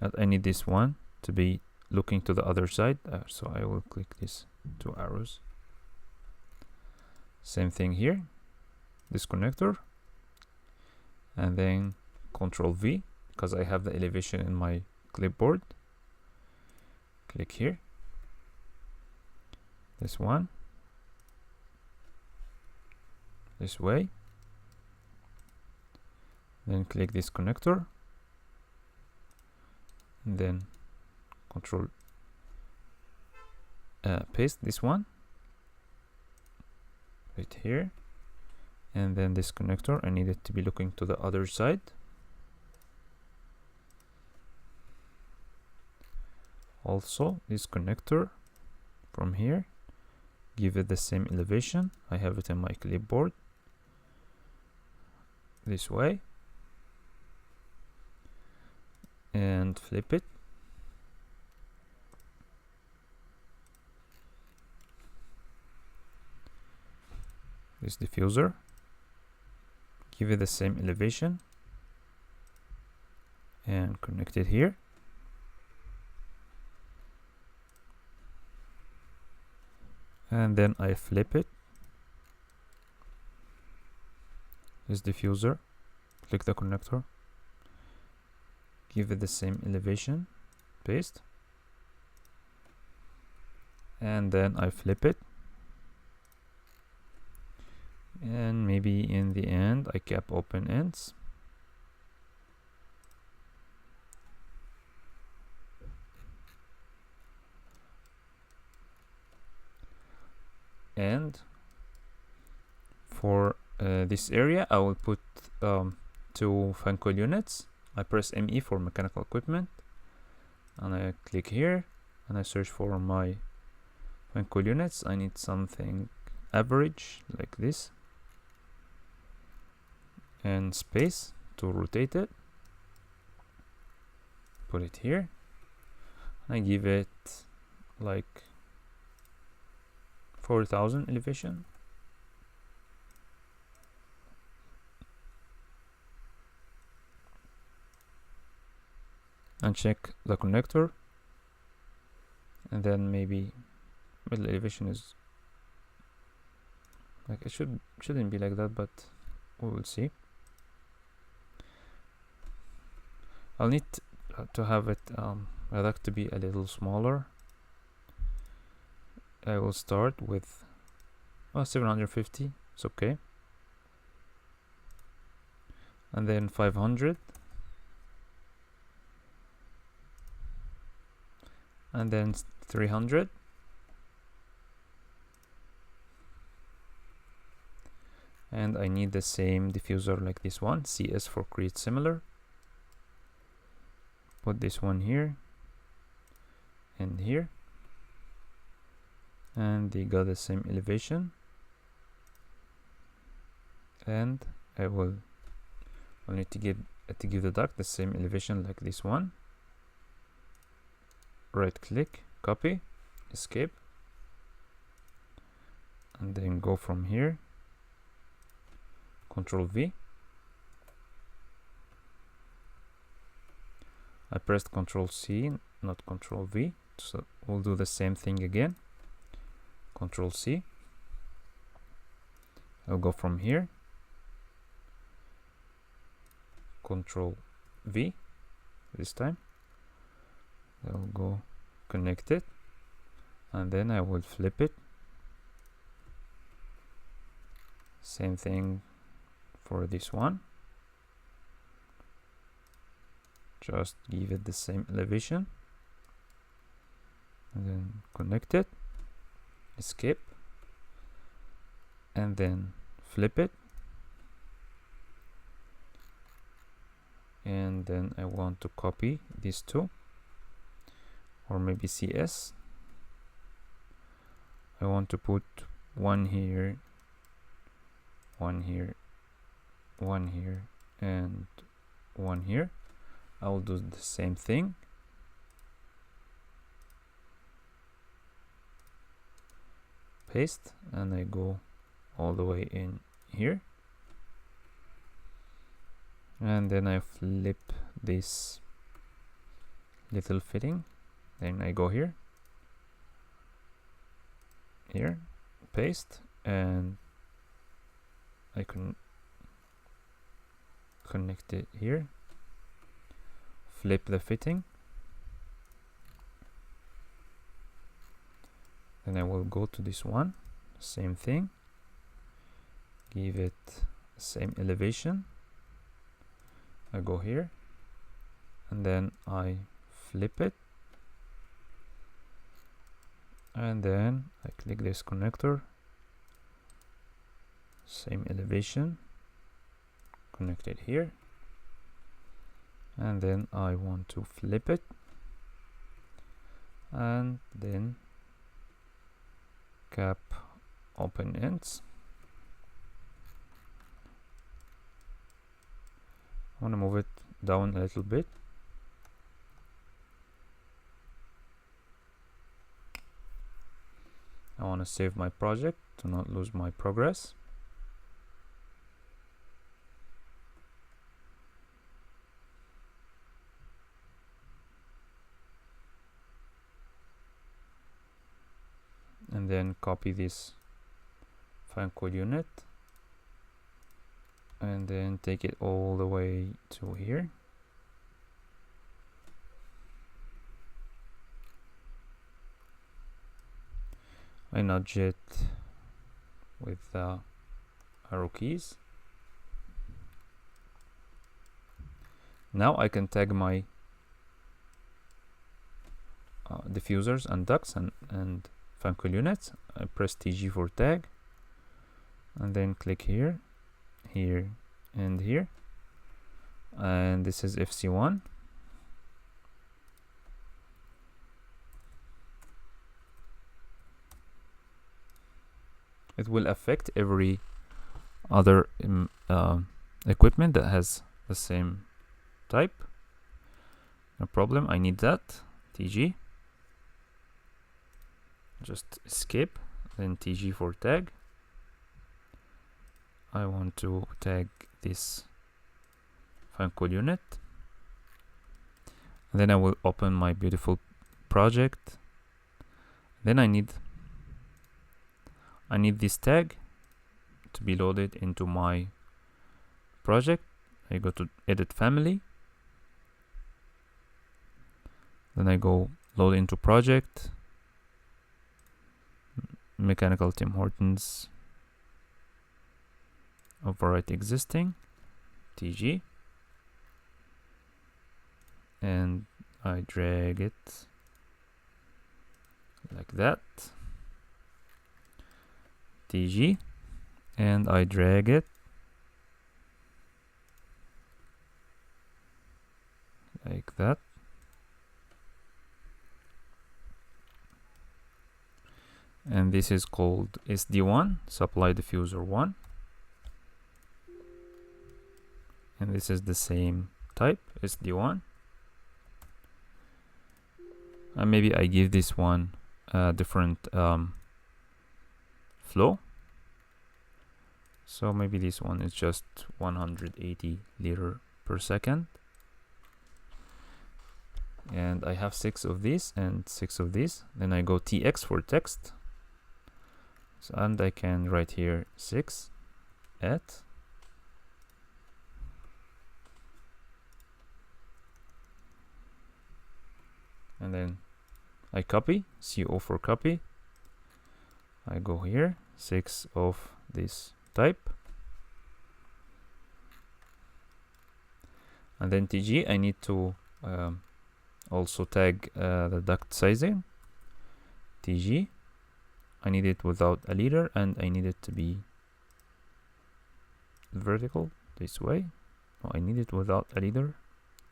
And I need this one to be looking to the other side. So I will click these 2 arrows. Same thing here. This connector. And then Ctrl V, because I have the elevation in my clipboard. Click here. This one. This way. Then click this connector. And then Control paste this one right here. And then this connector, I need it to be looking to the other side. Also, this connector from here, give it the same elevation. I have it in my clipboard. This way. And flip it. This diffuser. Give it the same elevation and connect it here. And then I flip it. This diffuser, click the connector, give it the same elevation, paste, and then I flip it. And maybe in the end I cap open ends. and for this area I will put 2 fan coil units. I press ME for mechanical equipment and I click here and I search for my fan coil units. I need something average like this and space to rotate it. Put it here. I give it like 4000 elevation. And check the connector, and then maybe middle elevation is like it shouldn't be like that, but we will see. I'll need to have it I'd like to be a little smaller. I will start with 750, it's okay, and then 500, and then 300, and I need the same diffuser like this one, CS for create similar. Put this one here and here, and they got the same elevation, and I will need to give the duct the same elevation like this one. Right click, copy, escape, and then go from here, Control V. I pressed Control C, not Control V, so we'll do the same thing again. Control C. I'll go from here, Control V this time. I'll go connect it, and then I will flip it. Same thing for this one. Just give it the same elevation, and then connect it, escape, and then flip it. And then I want to copy these two, or maybe CS. I want to put one here, one here, one here, and one here. I'll do the same thing. Paste, and I go all the way in here, and then I flip this little fitting. Then I go here, paste, and I can connect it here, flip the fitting, then I will go to this one, same thing, give it same elevation. I go here, and then I flip it, and then I click this connector, same elevation, connect it here, and then I want to flip it, and then cap open ends. I want to move it down a little bit. I want to save my project to not lose my progress. And then copy this fan coil unit and then take it all the way to here. I nudge it with the arrow keys. Now I can tag my diffusers and ducts and fan coil unit. I press TG for tag, and then click here, here, and here. And this is FC1. It will affect every other equipment that has the same type. No problem, I need that. TG. Just escape, then TG for tag. I want to tag this fan coil unit. And then I will open my beautiful project. Then I need this tag to be loaded into my project. I go to edit family, then I go load into project, mechanical Tim Hortons, overwrite existing, TG, and I drag it like that, TG, and I drag it like that. And this is called SD1, supply diffuser 1. And this is the same type, SD1. And maybe I give this one a different flow. So maybe this one is just 180 liter per second. And I have 6 of these and 6 of these. Then I go TX for text. So, and I can write here 6 at, and then I copy, CO for copy. I go here, 6 of this type. And then TG, I need to also tag the duct sizing. TG, I need it without a leader, and I need it to be vertical this way. No, I need it without a leader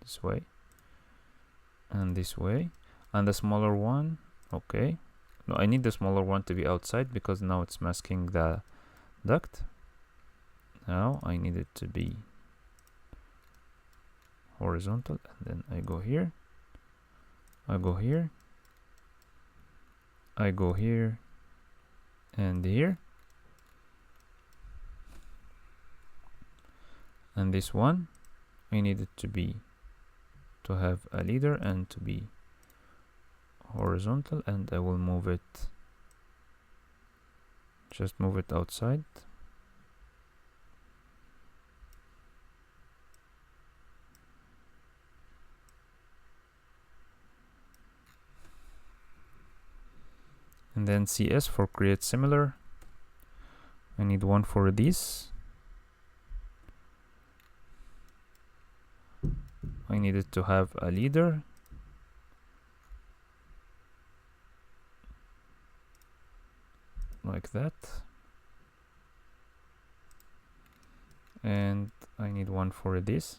this way and this way. And the smaller one, okay. No, I need the smaller one to be outside because now it's masking the duct. Now I need it to be horizontal, and then I go here, I go here, I go here, and here. And this one, I need it to have a leader and to be horizontal, and I will move it, just move it outside. And then CS for create similar. I need one for this. I need it to have a leader. Like that. And I need one for this.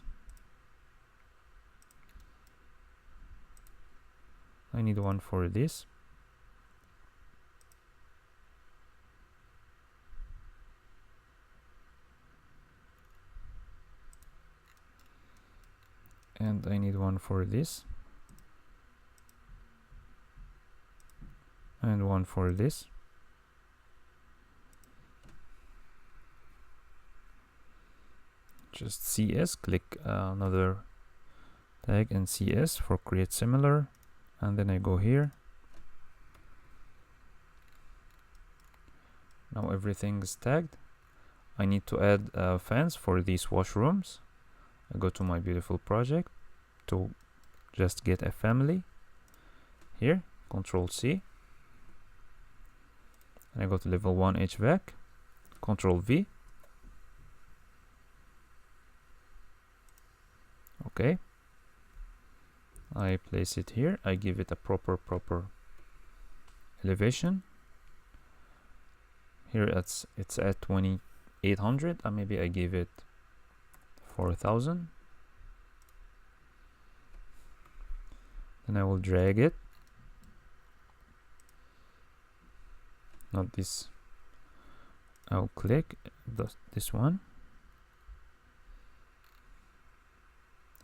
I need one for this. And I need one for this. And one for this. Just CS, click another tag and CS for create similar, and then I go here. Now everything is tagged. I need to add fans for these washrooms. I go to my beautiful project to just get a family here, Control C, and I go to level 1 HVAC, Control V. Okay, I place it here. I give it a proper elevation. Here it's at 2800. Maybe I give it 4000. Then I will drag it. Not this. I'll click this one.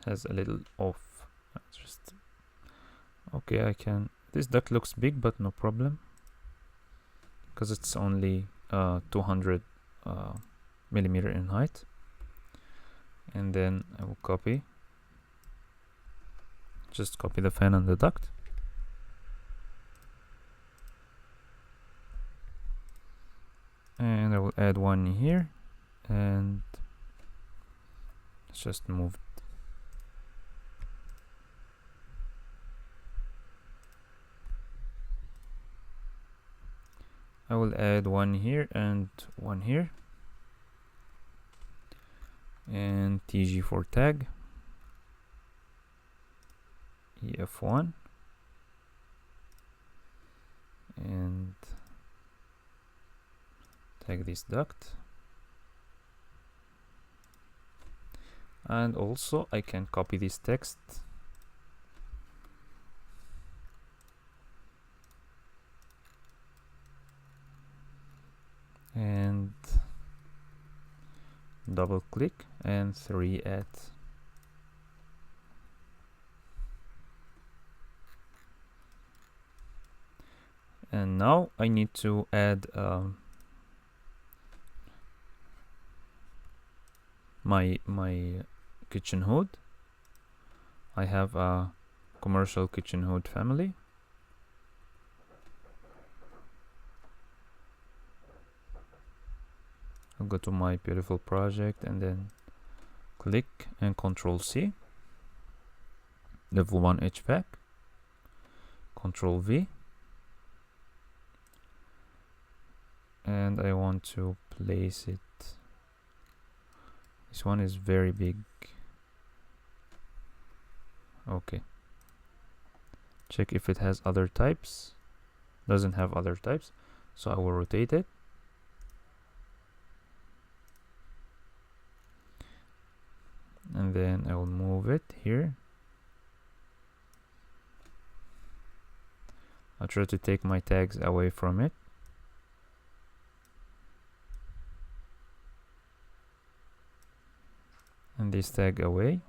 Has a little off. Just okay. I can. This duct looks big, but no problem, because it's only 200 millimeter in height. And then I will copy. Just copy the fan and the duct. And I will add one here, and it's just moved. I will add one here and one here, and TG for tag, EF1, and tag this duct. And also I can copy this text and double click and 3 at. And now I need to add my kitchen hood. I have a commercial kitchen hood family. I'll go to my beautiful project and then click and Control C. Level 1 HVAC. Control V. And I want to place it. This one is very big. Okay. Check if it has other types. Doesn't have other types. So I will rotate it. And then I will move it here. I'll try to take my tags away from it. And this tag away.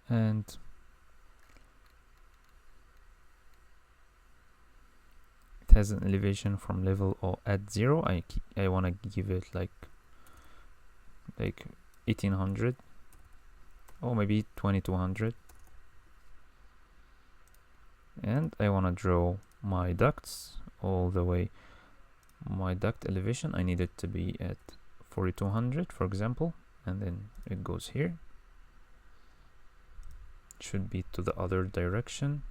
And it has an elevation from level or at 0. I want to give it like 1800 or maybe 2200. And I want to draw my ducts all the way. My duct elevation, I need it to be at 4200, for example, and then it goes here. It should be to the other direction.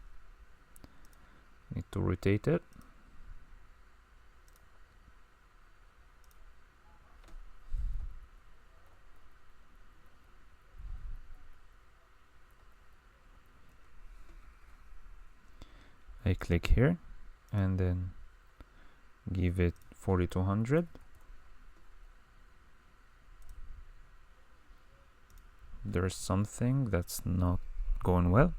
Need to rotate it. I click here and then give it 4200. There's something that's not going well.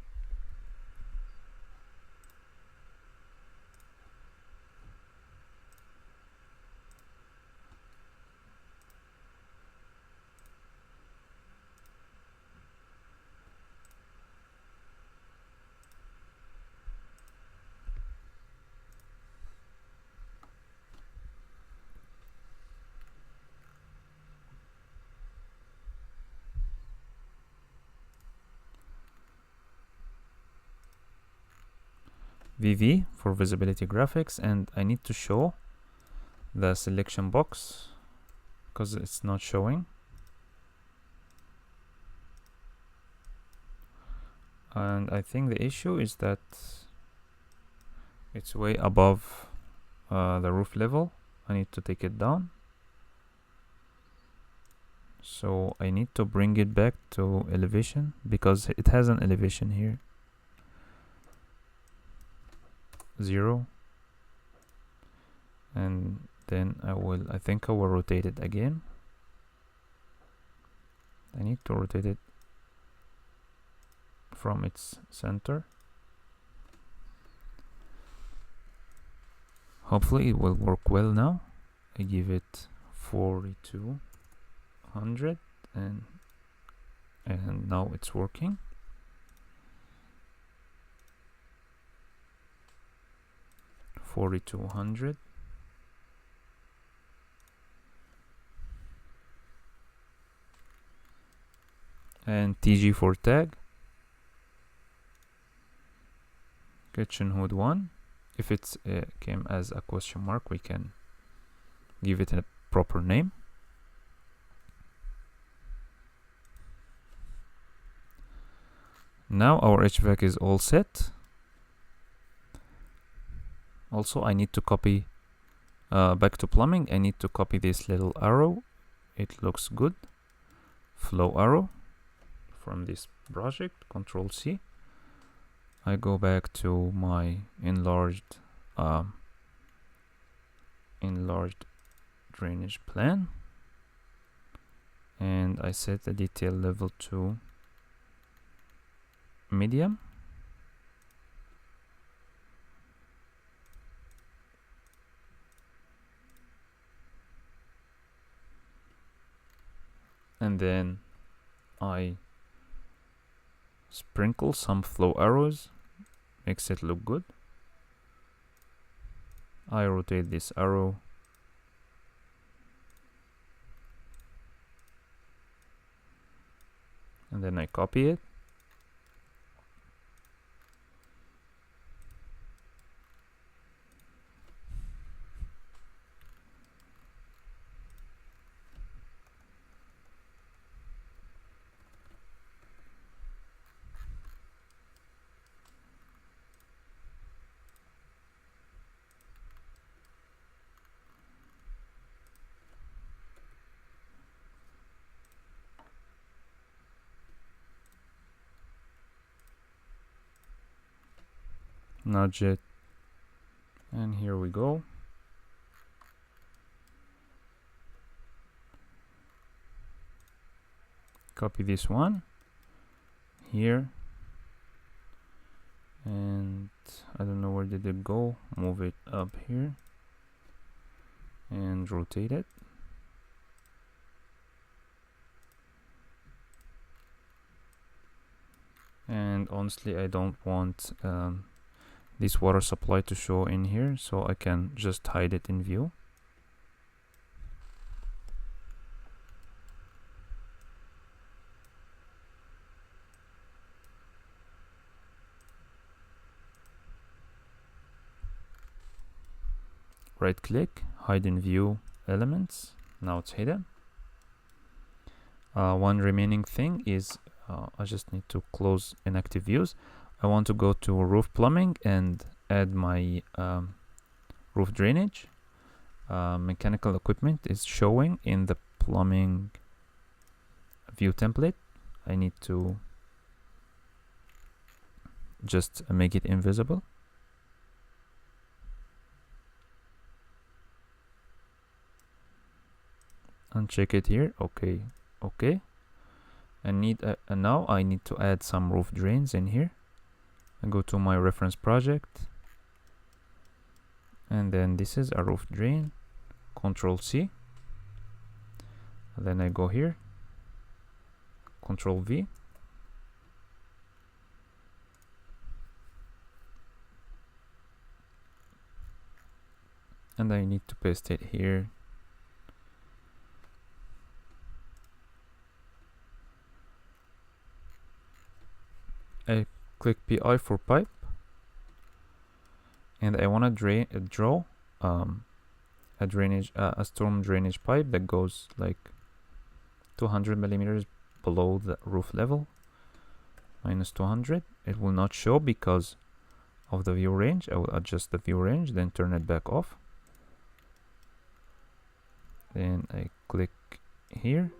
VV for visibility graphics, and I need to show the selection box because it's not showing. And I think the issue is that it's way above the roof level. I need to take it down. So I need to bring it back to elevation because it has an elevation here. 0. And then I think I will rotate it again. I need to rotate it from its center. Hopefully it will work well now. I give it 4200 and now it's working. $4,200. And TG for tag. Kitchen hood 1. If it's came as a question mark, we can give it a proper name. Now our HVAC is all set. Also, I need to copy back to plumbing. I need to copy this little arrow. It looks good. Flow arrow from this project. Control C. I go back to my enlarged drainage plan, and I set the detail level to medium. And then I sprinkle some flow arrows, makes it look good. I rotate this arrow and then I copy it. Nudge it, and here we go. Copy this one here, and I don't know where did it go. Move it up here and rotate it. And honestly, I don't want this water supply to show in here, so I can just hide it in view. Right click, hide in view elements. Now it's hidden. One remaining thing is I just need to close inactive views. I want to go to roof plumbing and add my roof drainage. Mechanical equipment is showing in the plumbing view template. I need to just make it invisible. Uncheck it here. Okay. And now I need to add some roof drains in here. I go to my reference project, and then this is a roof drain. Control C. And then I go here. Control V. And I need to paste it here. I click PI for pipe, and I want to draw a storm drainage pipe that goes like 200 millimeters below the roof level, minus 200. It will not show because of the view range. I will adjust the view range, then turn it back off. Then I click here,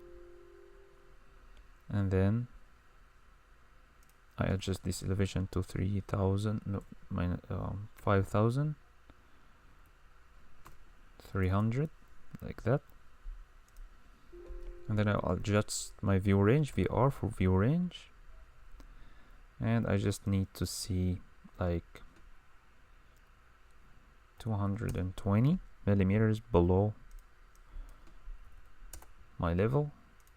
and then I adjust this elevation to 3000, no, minus 5300, like that. And then I'll adjust my view range, VR for view range, and I just need to see like 220 millimeters below my level,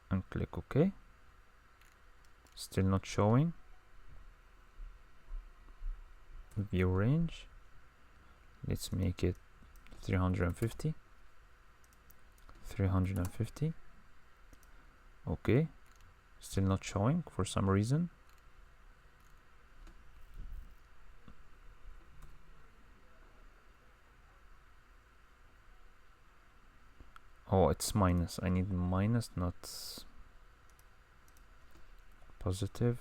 and click OK. Still not showing view range. Let's make it 350. Okay, still not showing for some reason. Oh, it's minus. I need minus, not positive.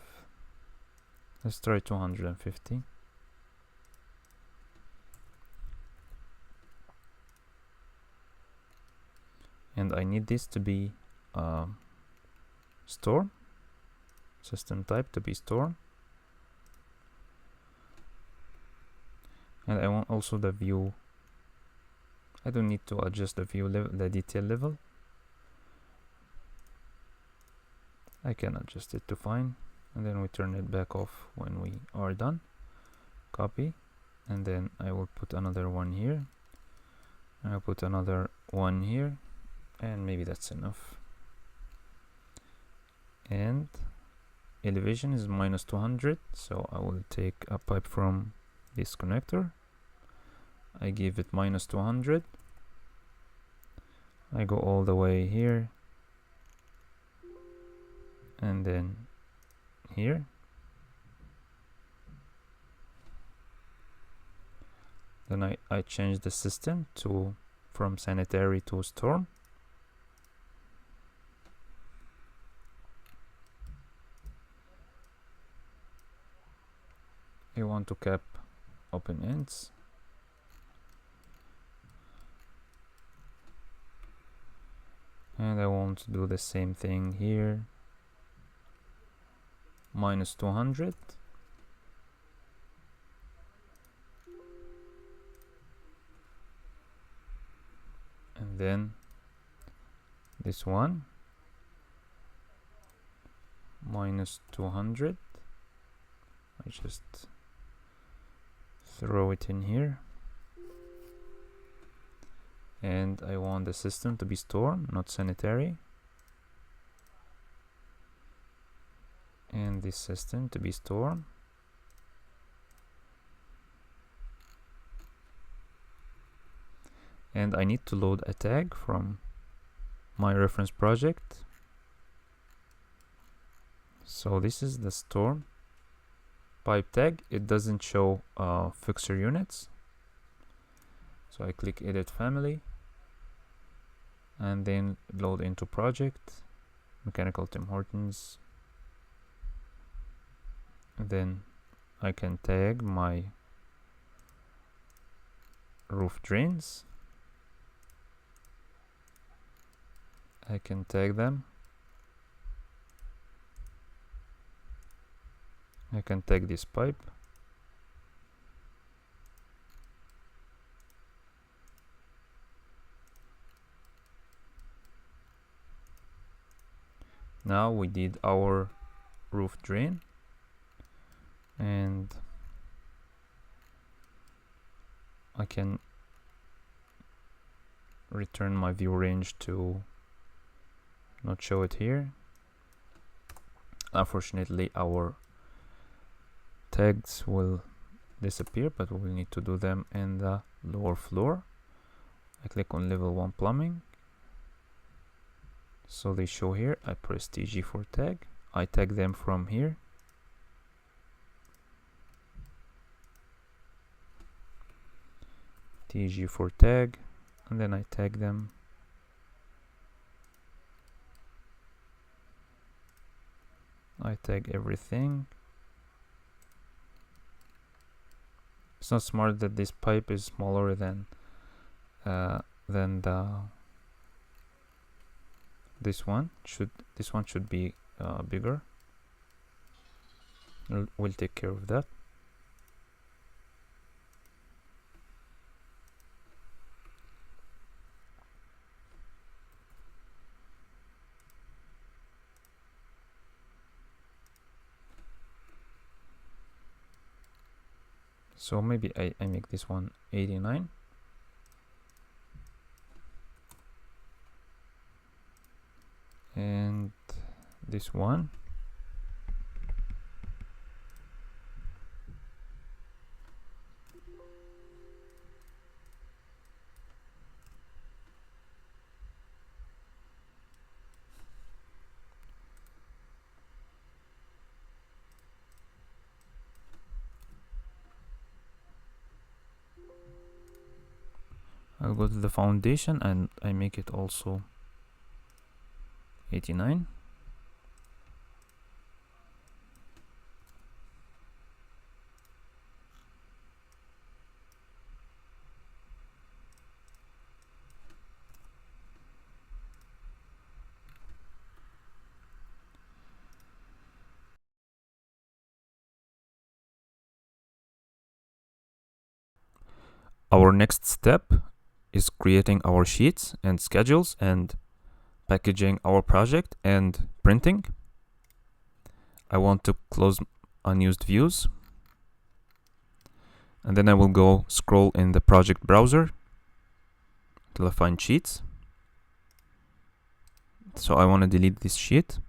Let's try 250. And I need this to be storm, system type to be storm. And I want also the view. I don't need to adjust the view level, the detail level. I can adjust it to fine, and then we turn it back off when we are done. Copy, and then I will put another one here. I'll put another one here, and maybe that's enough. And elevation is minus 200, so I will take a pipe from this connector. I give it minus 200. I go all the way here, and then here. Then I change the system to from sanitary to storm. I want to cap open ends. And I want to do the same thing here. Minus 200. And then this one. Minus 200. I just throw it in here. And I want the system to be storm, not sanitary. And this system to be storm. And I need to load a tag from my reference project. So this is the storm pipe tag. It doesn't show fixture units. So I click edit family, and then load into project, mechanical Tim Hortons. And then I can tag my roof drains. I can tag them. I can tag this pipe. Now we did our roof drain, and I can return my view range to not show it here. Unfortunately, our tags will disappear, but we will need to do them in the lower floor. I click on level 1 plumbing, so they show here. I press TG for tag. I tag them from here. TG for tag, and then I tag them. I tag everything. It's not smart that this pipe is smaller than this one. This one should be bigger. We'll take care of that. So maybe I make this one 89. And this one I'll go to the foundation and I make it also 89. Our next step is creating our sheets and schedules and packaging our project and printing. I want to close unused views, and then I will go scroll in the project browser till I find sheets. So I want to delete this sheet.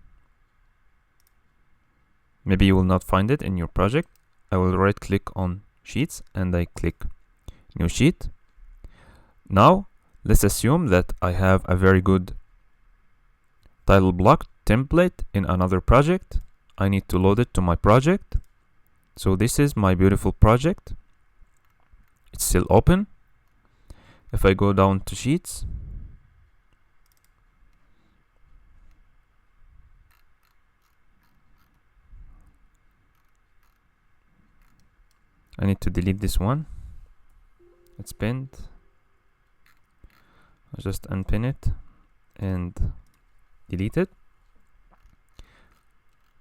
Maybe you will not find it in your project. I will right click on sheets and I click new sheet. Now let's assume that I have a very good title block template in another project. I need to load it to my project. So this is my beautiful project. It's still open. If I go down to sheets, I need to delete this one. It's pinned. I'll just unpin it and delete it.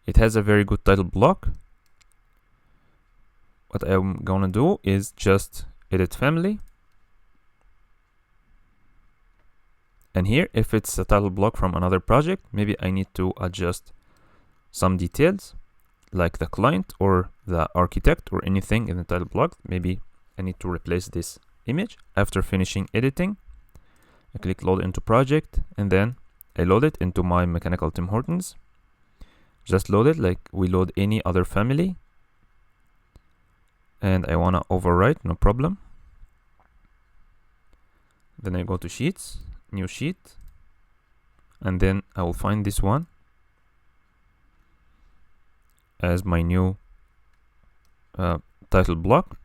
It has a very good title block. What I'm gonna do is just edit family. And here, if it's a title block from another project, maybe I need to adjust some details like the client or the architect or anything in the title block. Maybe I need to replace this image. After finishing editing, I click load into project and then I load it into my mechanical Tim Hortons. Just load it like we load any other family. And I want to overwrite, no problem. Then I go to sheets, new sheet, and then I will find this one as my new title block.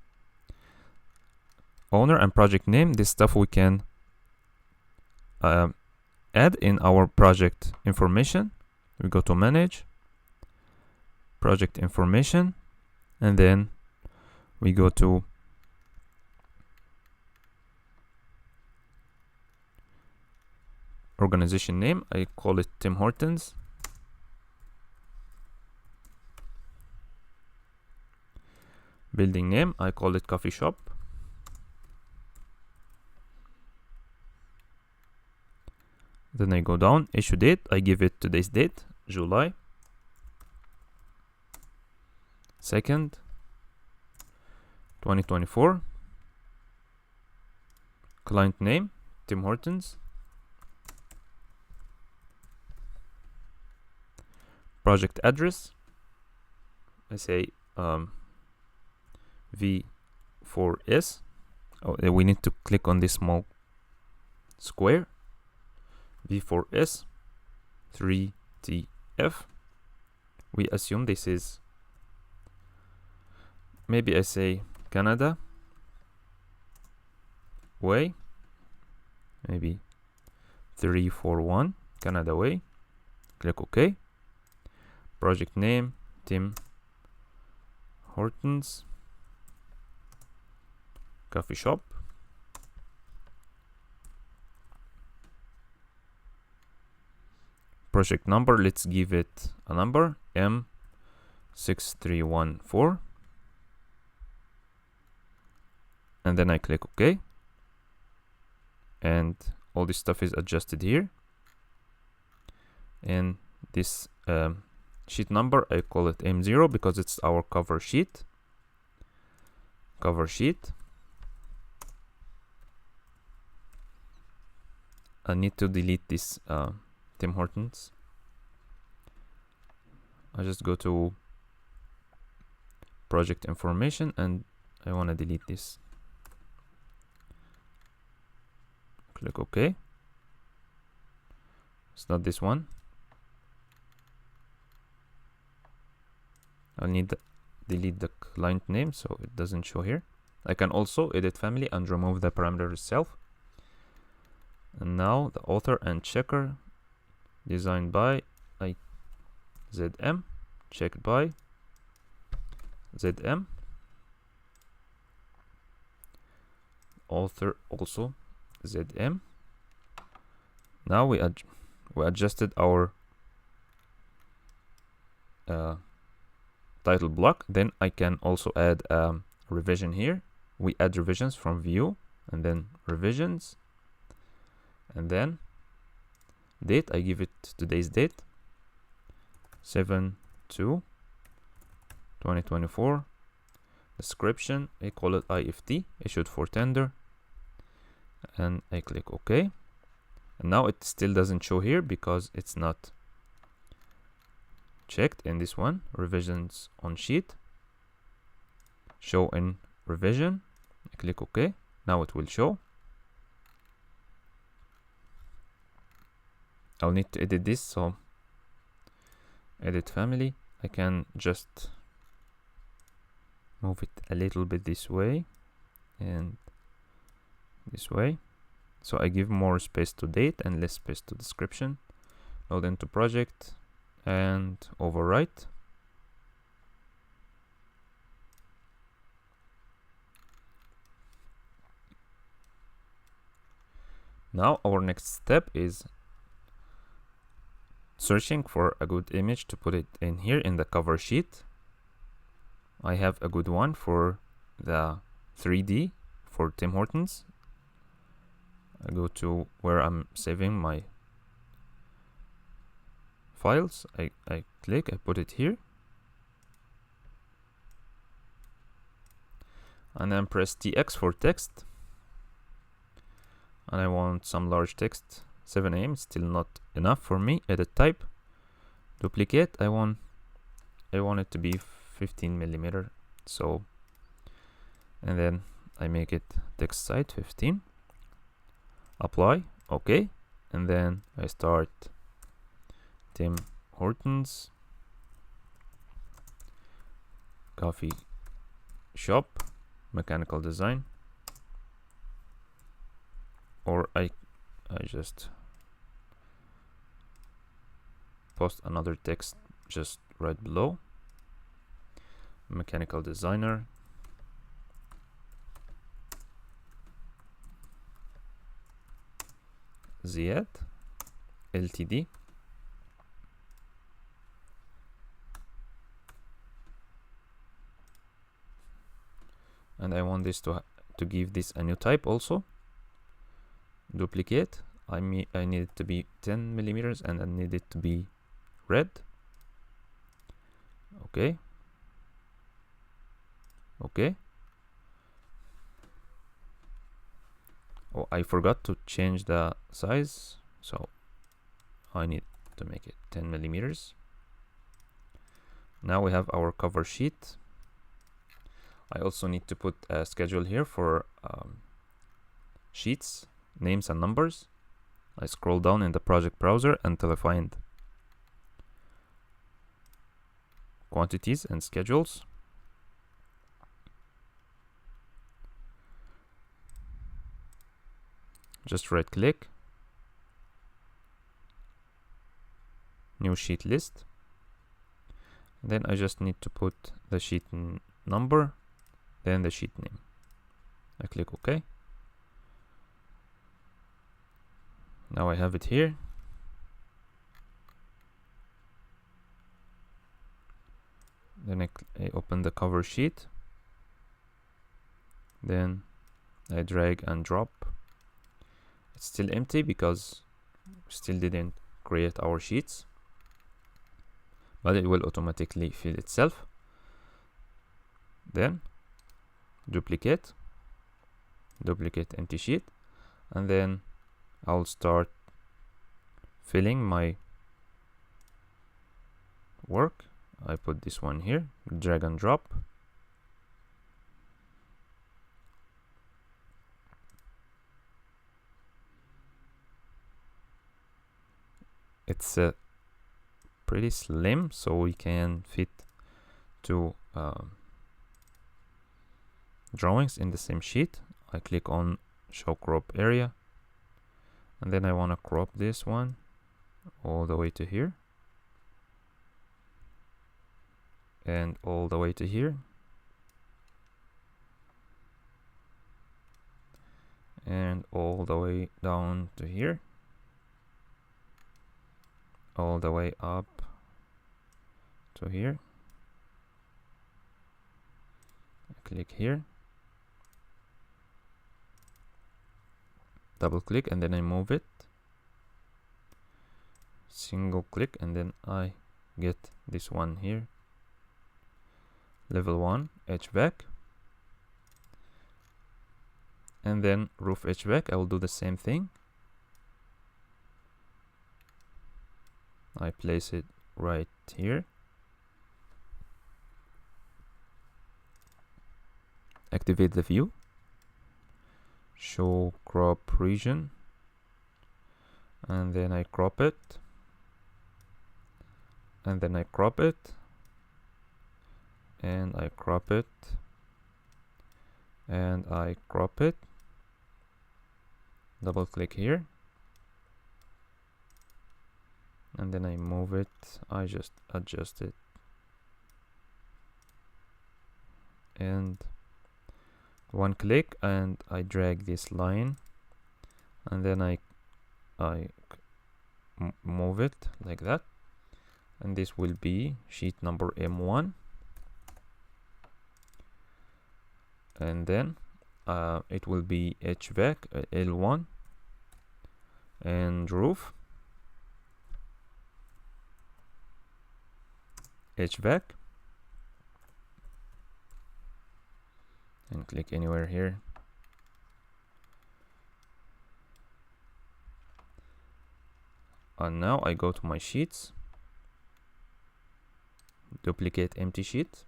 Owner and project name, this stuff we can add in our project information. We go to manage, project information, and then we go to organization name. I call it Tim Hortons. Building name, I call it coffee shop. Then I go down, issue date, I give it today's date, July 2nd, 2024. Client name, Tim Hortons. Project address, I say V4S. Oh, we need to click on this small square. V4S 3TF. We assume this is, maybe I say Canada way, maybe 341 Canada way. Click OK. Project name Tim Hortons coffee shop. project number, let's give it a number, M6314, and then I click OK, and all this stuff is adjusted here. And this sheet number, I call it M0 because it's our cover sheet. I need to delete this Tim Hortons. I just go to project information and I want to delete this. Click OK. It's not this one. I'll need to delete the client name so it doesn't show here. I can also edit family and remove the parameter itself. And now the author and checker, designed by ZM, checked by ZM, author also ZM. Now we adjusted our title block. Then I can also add revision here. We add revisions from view and then revisions, and then date, I give it today's date, 7/2/2024. Description, I call it IFT, issued for tender, and I click OK. And now it still doesn't show here because it's not checked in this one. Revisions on sheet, show in revision. I click OK. Now it will show. I'll need to edit this, so edit family. I can just move it a little bit this way and this way, so I give more space to date and less space to description. Load into project and overwrite. Now our next step is searching for a good image to put it in here in the cover sheet. I have a good one for the 3D for Tim Hortons. I go to where I'm saving my files. I click, I put it here, and then press TX for text, and I want some large text. 7 AM, still not enough for me. Edit type, duplicate. I want it to be 15 millimeter. So, and then I make it text size 15. Apply, OK, and then I start Tim Hortons coffee shop mechanical design, or I just post another text just right below, mechanical designer, Ziad Ltd, and I want this to give this a new type also. Duplicate. I need it to be 10 millimeters and I need it to be red. Okay. Okay. Oh, I forgot to change the size, so I need to make it 10 millimeters. Now we have our cover sheet. I also need to put a schedule here for sheets, names and numbers. I scroll down in the project browser until I find quantities and schedules. Just right click, new sheet list. And then I just need to put the sheet number, then the sheet name. I click OK. Now I have it here. Then I open the cover sheet, then I drag and drop. It's still empty because we still didn't create our sheets, but it will automatically fill itself. Then duplicate empty sheet, and then I'll start filling my work. I put this one here, drag and drop. It's pretty slim, so we can fit two drawings in the same sheet. I click on show crop area, and then I want to crop this one all the way to here and all the way to here, and all the way down to here, all the way up to here. I click here, double click, and then I move it, single click, and then I get this one here, level 1 HVAC, and then roof HVAC. I will do the same thing. I place it right here, activate the view, show crop region, and then I crop it, and then I crop it, and I crop it, and I crop it. Double click here, and then I move it. I just adjust it, and one click, and I drag this line, and then I move it like that, and this will be sheet number M1, and then it will be HVAC L1 and roof HVAC, and click anywhere here. And now I go to my sheets, duplicate empty sheet,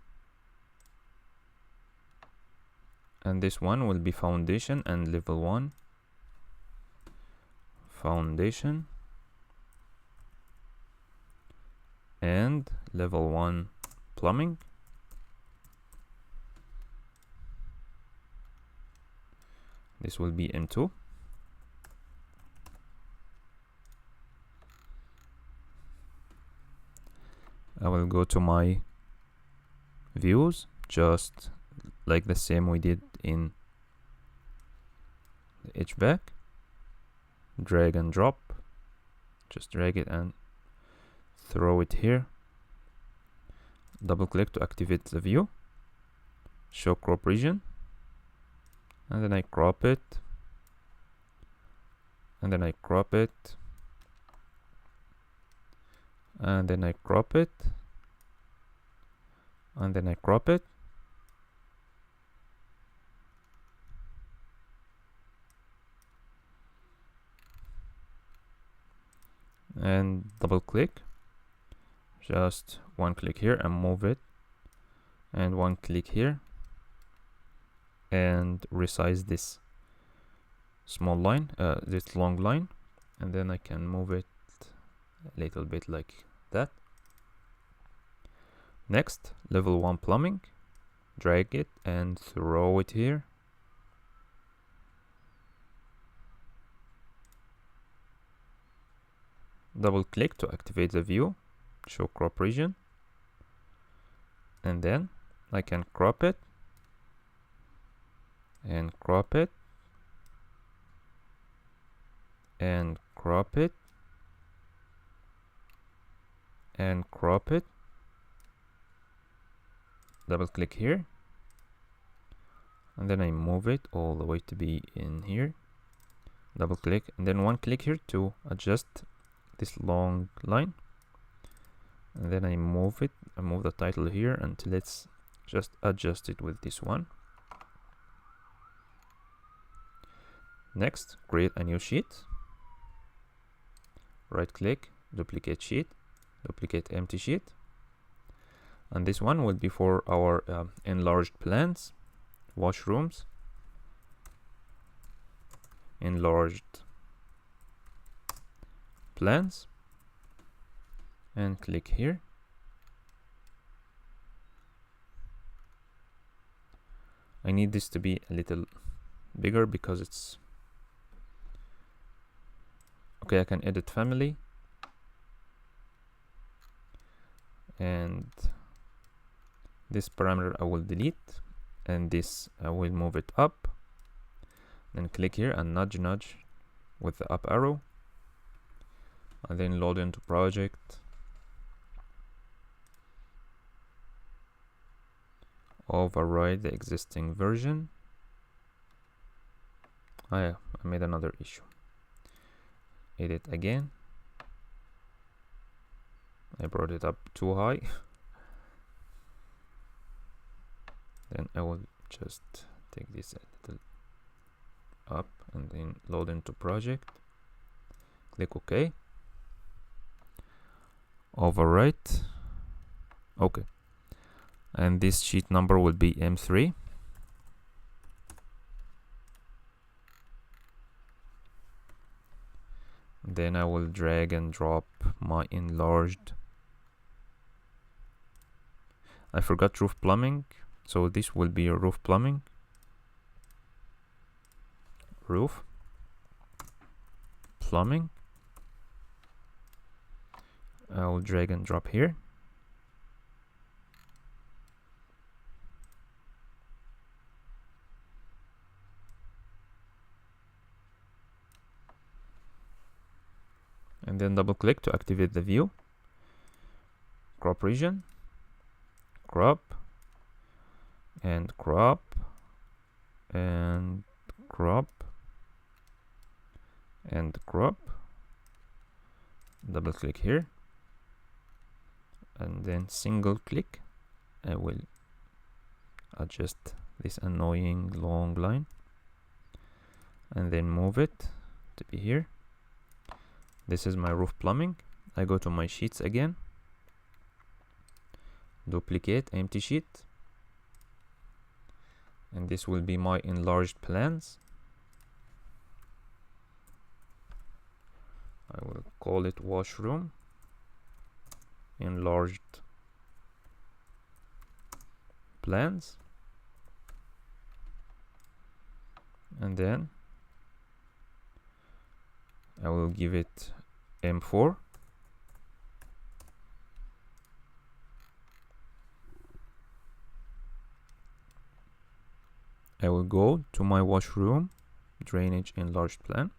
and this one will be foundation and level 1 foundation and level 1 plumbing. This will be M2. I will go to my views, just like the same we did in the HVAC. Drag and drop, just drag it and throw it here. Double click to activate the view, show crop region, and then I crop it, and then I crop it, and then I crop it, and then I crop it, and double click, just one click here and move it, and one click here and resize this small line, this long line, and then I can move it a little bit like that. Next, level 1 plumbing, drag it and throw it here. Double click to activate the view, show crop region, and then I can crop it and crop it and crop it and crop it double click here, and then I move it all the way to be in here. Double click and then one click here to adjust this long line, and then I move it. I move the title here until it's just adjust it with this one. Next, create a new sheet. Right click, duplicate sheet, duplicate empty sheet, and this one will be for our enlarged plans, washrooms, enlarged plans, and click here. I need this to be a little bigger because it's okay. I can edit family, and this parameter I will delete, and this I will move it up. Then click here and nudge with the up arrow, and then load into project, override the existing version. I made another issue. Edit again. I brought it up too high. Then I will just take this a little up and then load into project. Click OK. Overwrite. Okay. And this sheet number will be M3. Then I will drag and drop my enlarged. I forgot roof plumbing, so this will be a roof plumbing. Roof plumbing. I will drag and drop here. And then double click to activate the view. Crop region, crop, and crop, and crop, and crop. Double click here, and then single click. I will adjust this annoying long line, and then move it to be here. This is my roof plumbing. I go to my sheets again, duplicate empty sheet, and this will be my enlarged plans. I will call it washroom enlarged plans, and then I will give it M4. I will go to my washroom drainage enlarged plan,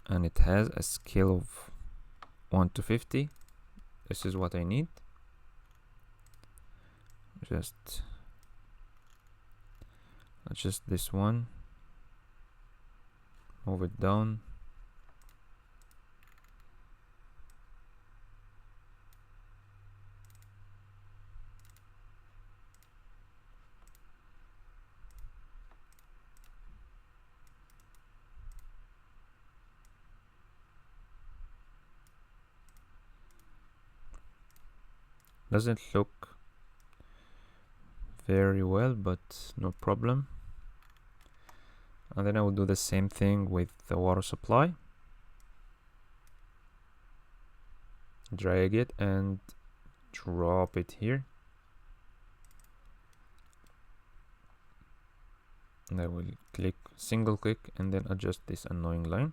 and it has a scale of 1 to 50. This is what I need. Just adjust this one, move it down, doesn't look very well, but no problem. And then I will do the same thing with the water supply. Drag it and drop it here. And I will click, single click, and then adjust this annoying line.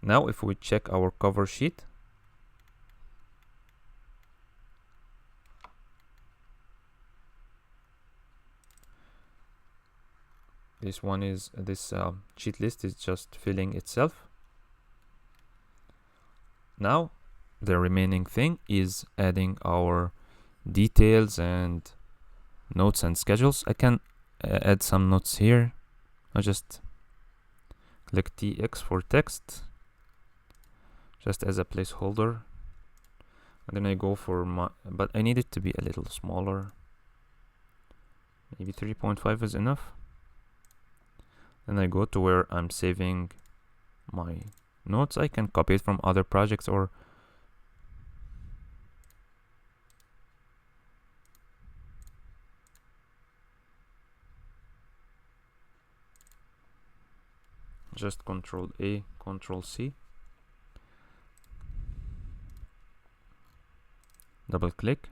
Now if we check our cover sheet, This one is this sheet list is just filling itself. Now the remaining thing is adding our details and notes and schedules. I can add some notes here. I just click TX for text, just as a placeholder, and then I go for my, but I need it to be a little smaller. Maybe 3.5 is enough. Then I go to where I'm saving my notes. I can copy it from other projects or just Control A, Control C. Double click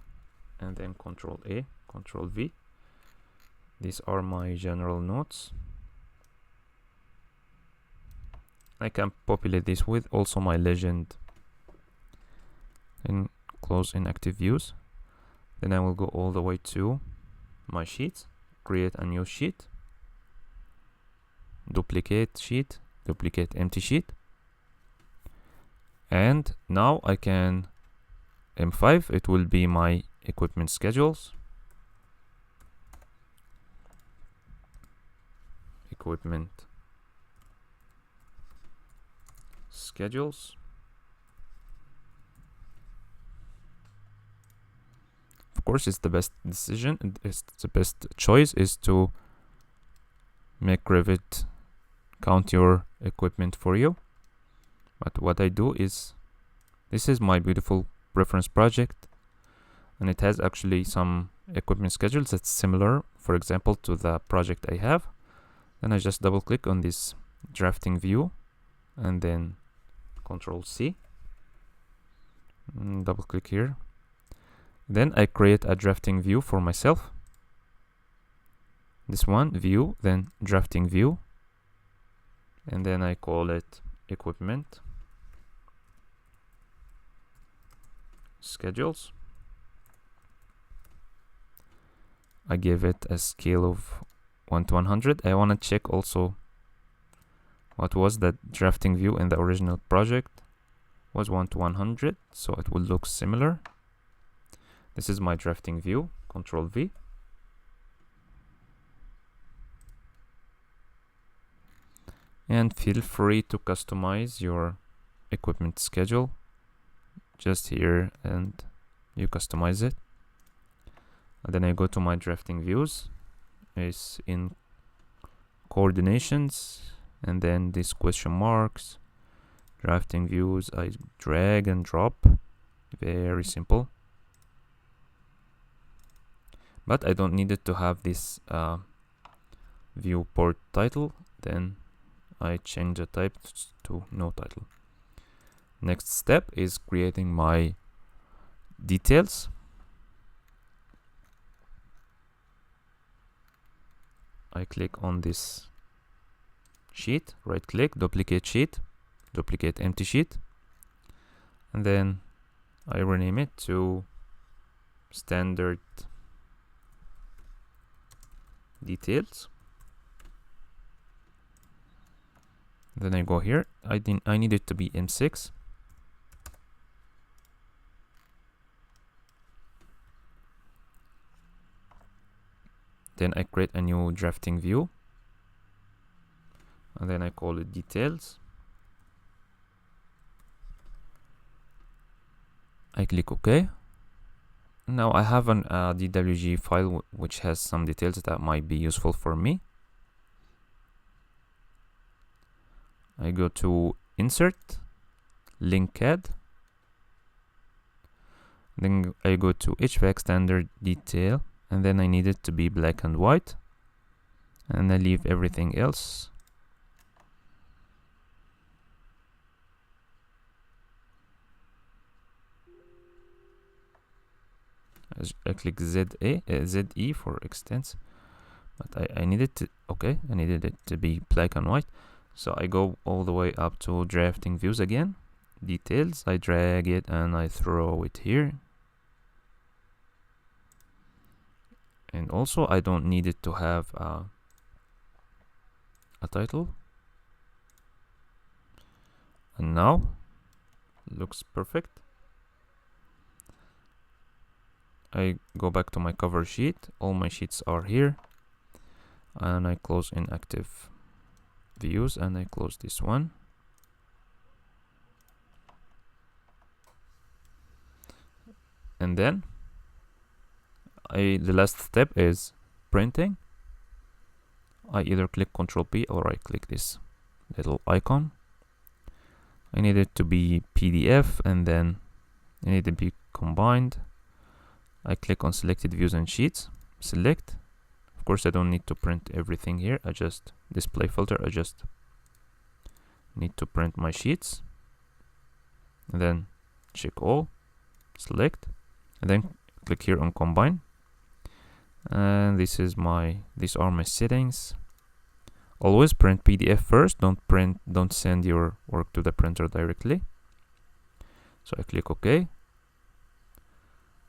and then Control A, Control V. These are my general notes. I can populate this with also my legend and close inactive views. Then I will go all the way to my sheets, create a new sheet, duplicate sheet, duplicate empty sheet, and now I can M5, it will be my equipment schedules, equipment schedules. Of course, it's the best decision, it's the best choice is to make Revit count your equipment for you. But what I do is, this is my beautiful reference project, and it has actually some equipment schedules that's similar, for example, to the project I have. Then I just double click on this drafting view and then Control C, double click here. Then I create a drafting view for myself. This one, view, then drafting view, and then I call it equipment schedules. I give it a scale of 1 to 100. I want to check also what was that drafting view in the original project was 1 to 100, so it will look similar. This is my drafting view, Control V. And feel free to customize your equipment schedule just here, and you customize it. And then I go to my drafting views, is in coordinations, and then these question marks, drafting views, I drag and drop, very simple. But I don't need it to have this viewport title, then I change the type to no title. Next step is creating my details. I click on this sheet, right click, duplicate sheet, duplicate empty sheet, and then I rename it to standard details. Then I go here, I need it to be M6. Then I create a new drafting view, and then I call it details. I click OK. Now I have an DWG file which has some details that might be useful for me. I go to Insert, Link Add. Then I go to HVAC Standard Detail, and then I need it to be black and white, and I leave everything else. I click ZE for extents, but I needed to, okay, I needed it to be black and white. So I go all the way up to drafting views again, details, I drag it and I throw it here. And also I don't need it to have a title, and now looks perfect. I go back to my cover sheet, all my sheets are here, and I close inactive views, and I close this one. And then the last step is printing. I either click Ctrl P or I click this little icon. I need it to be PDF, and then I need it to be combined. I click on selected views and sheets, select. Of course, I don't need to print everything here. I just display filter. I just need to print my sheets, and then check all, select, and then click here on combine. And these are my settings. Always print PDF first. Don't send your work to the printer directly. So I click OK,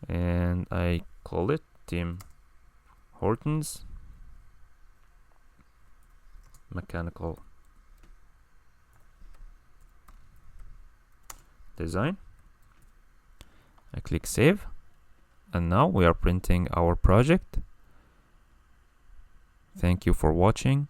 and I call it Team Hortons Mechanical Design. I click Save, and now we are printing our project. Thank you for watching.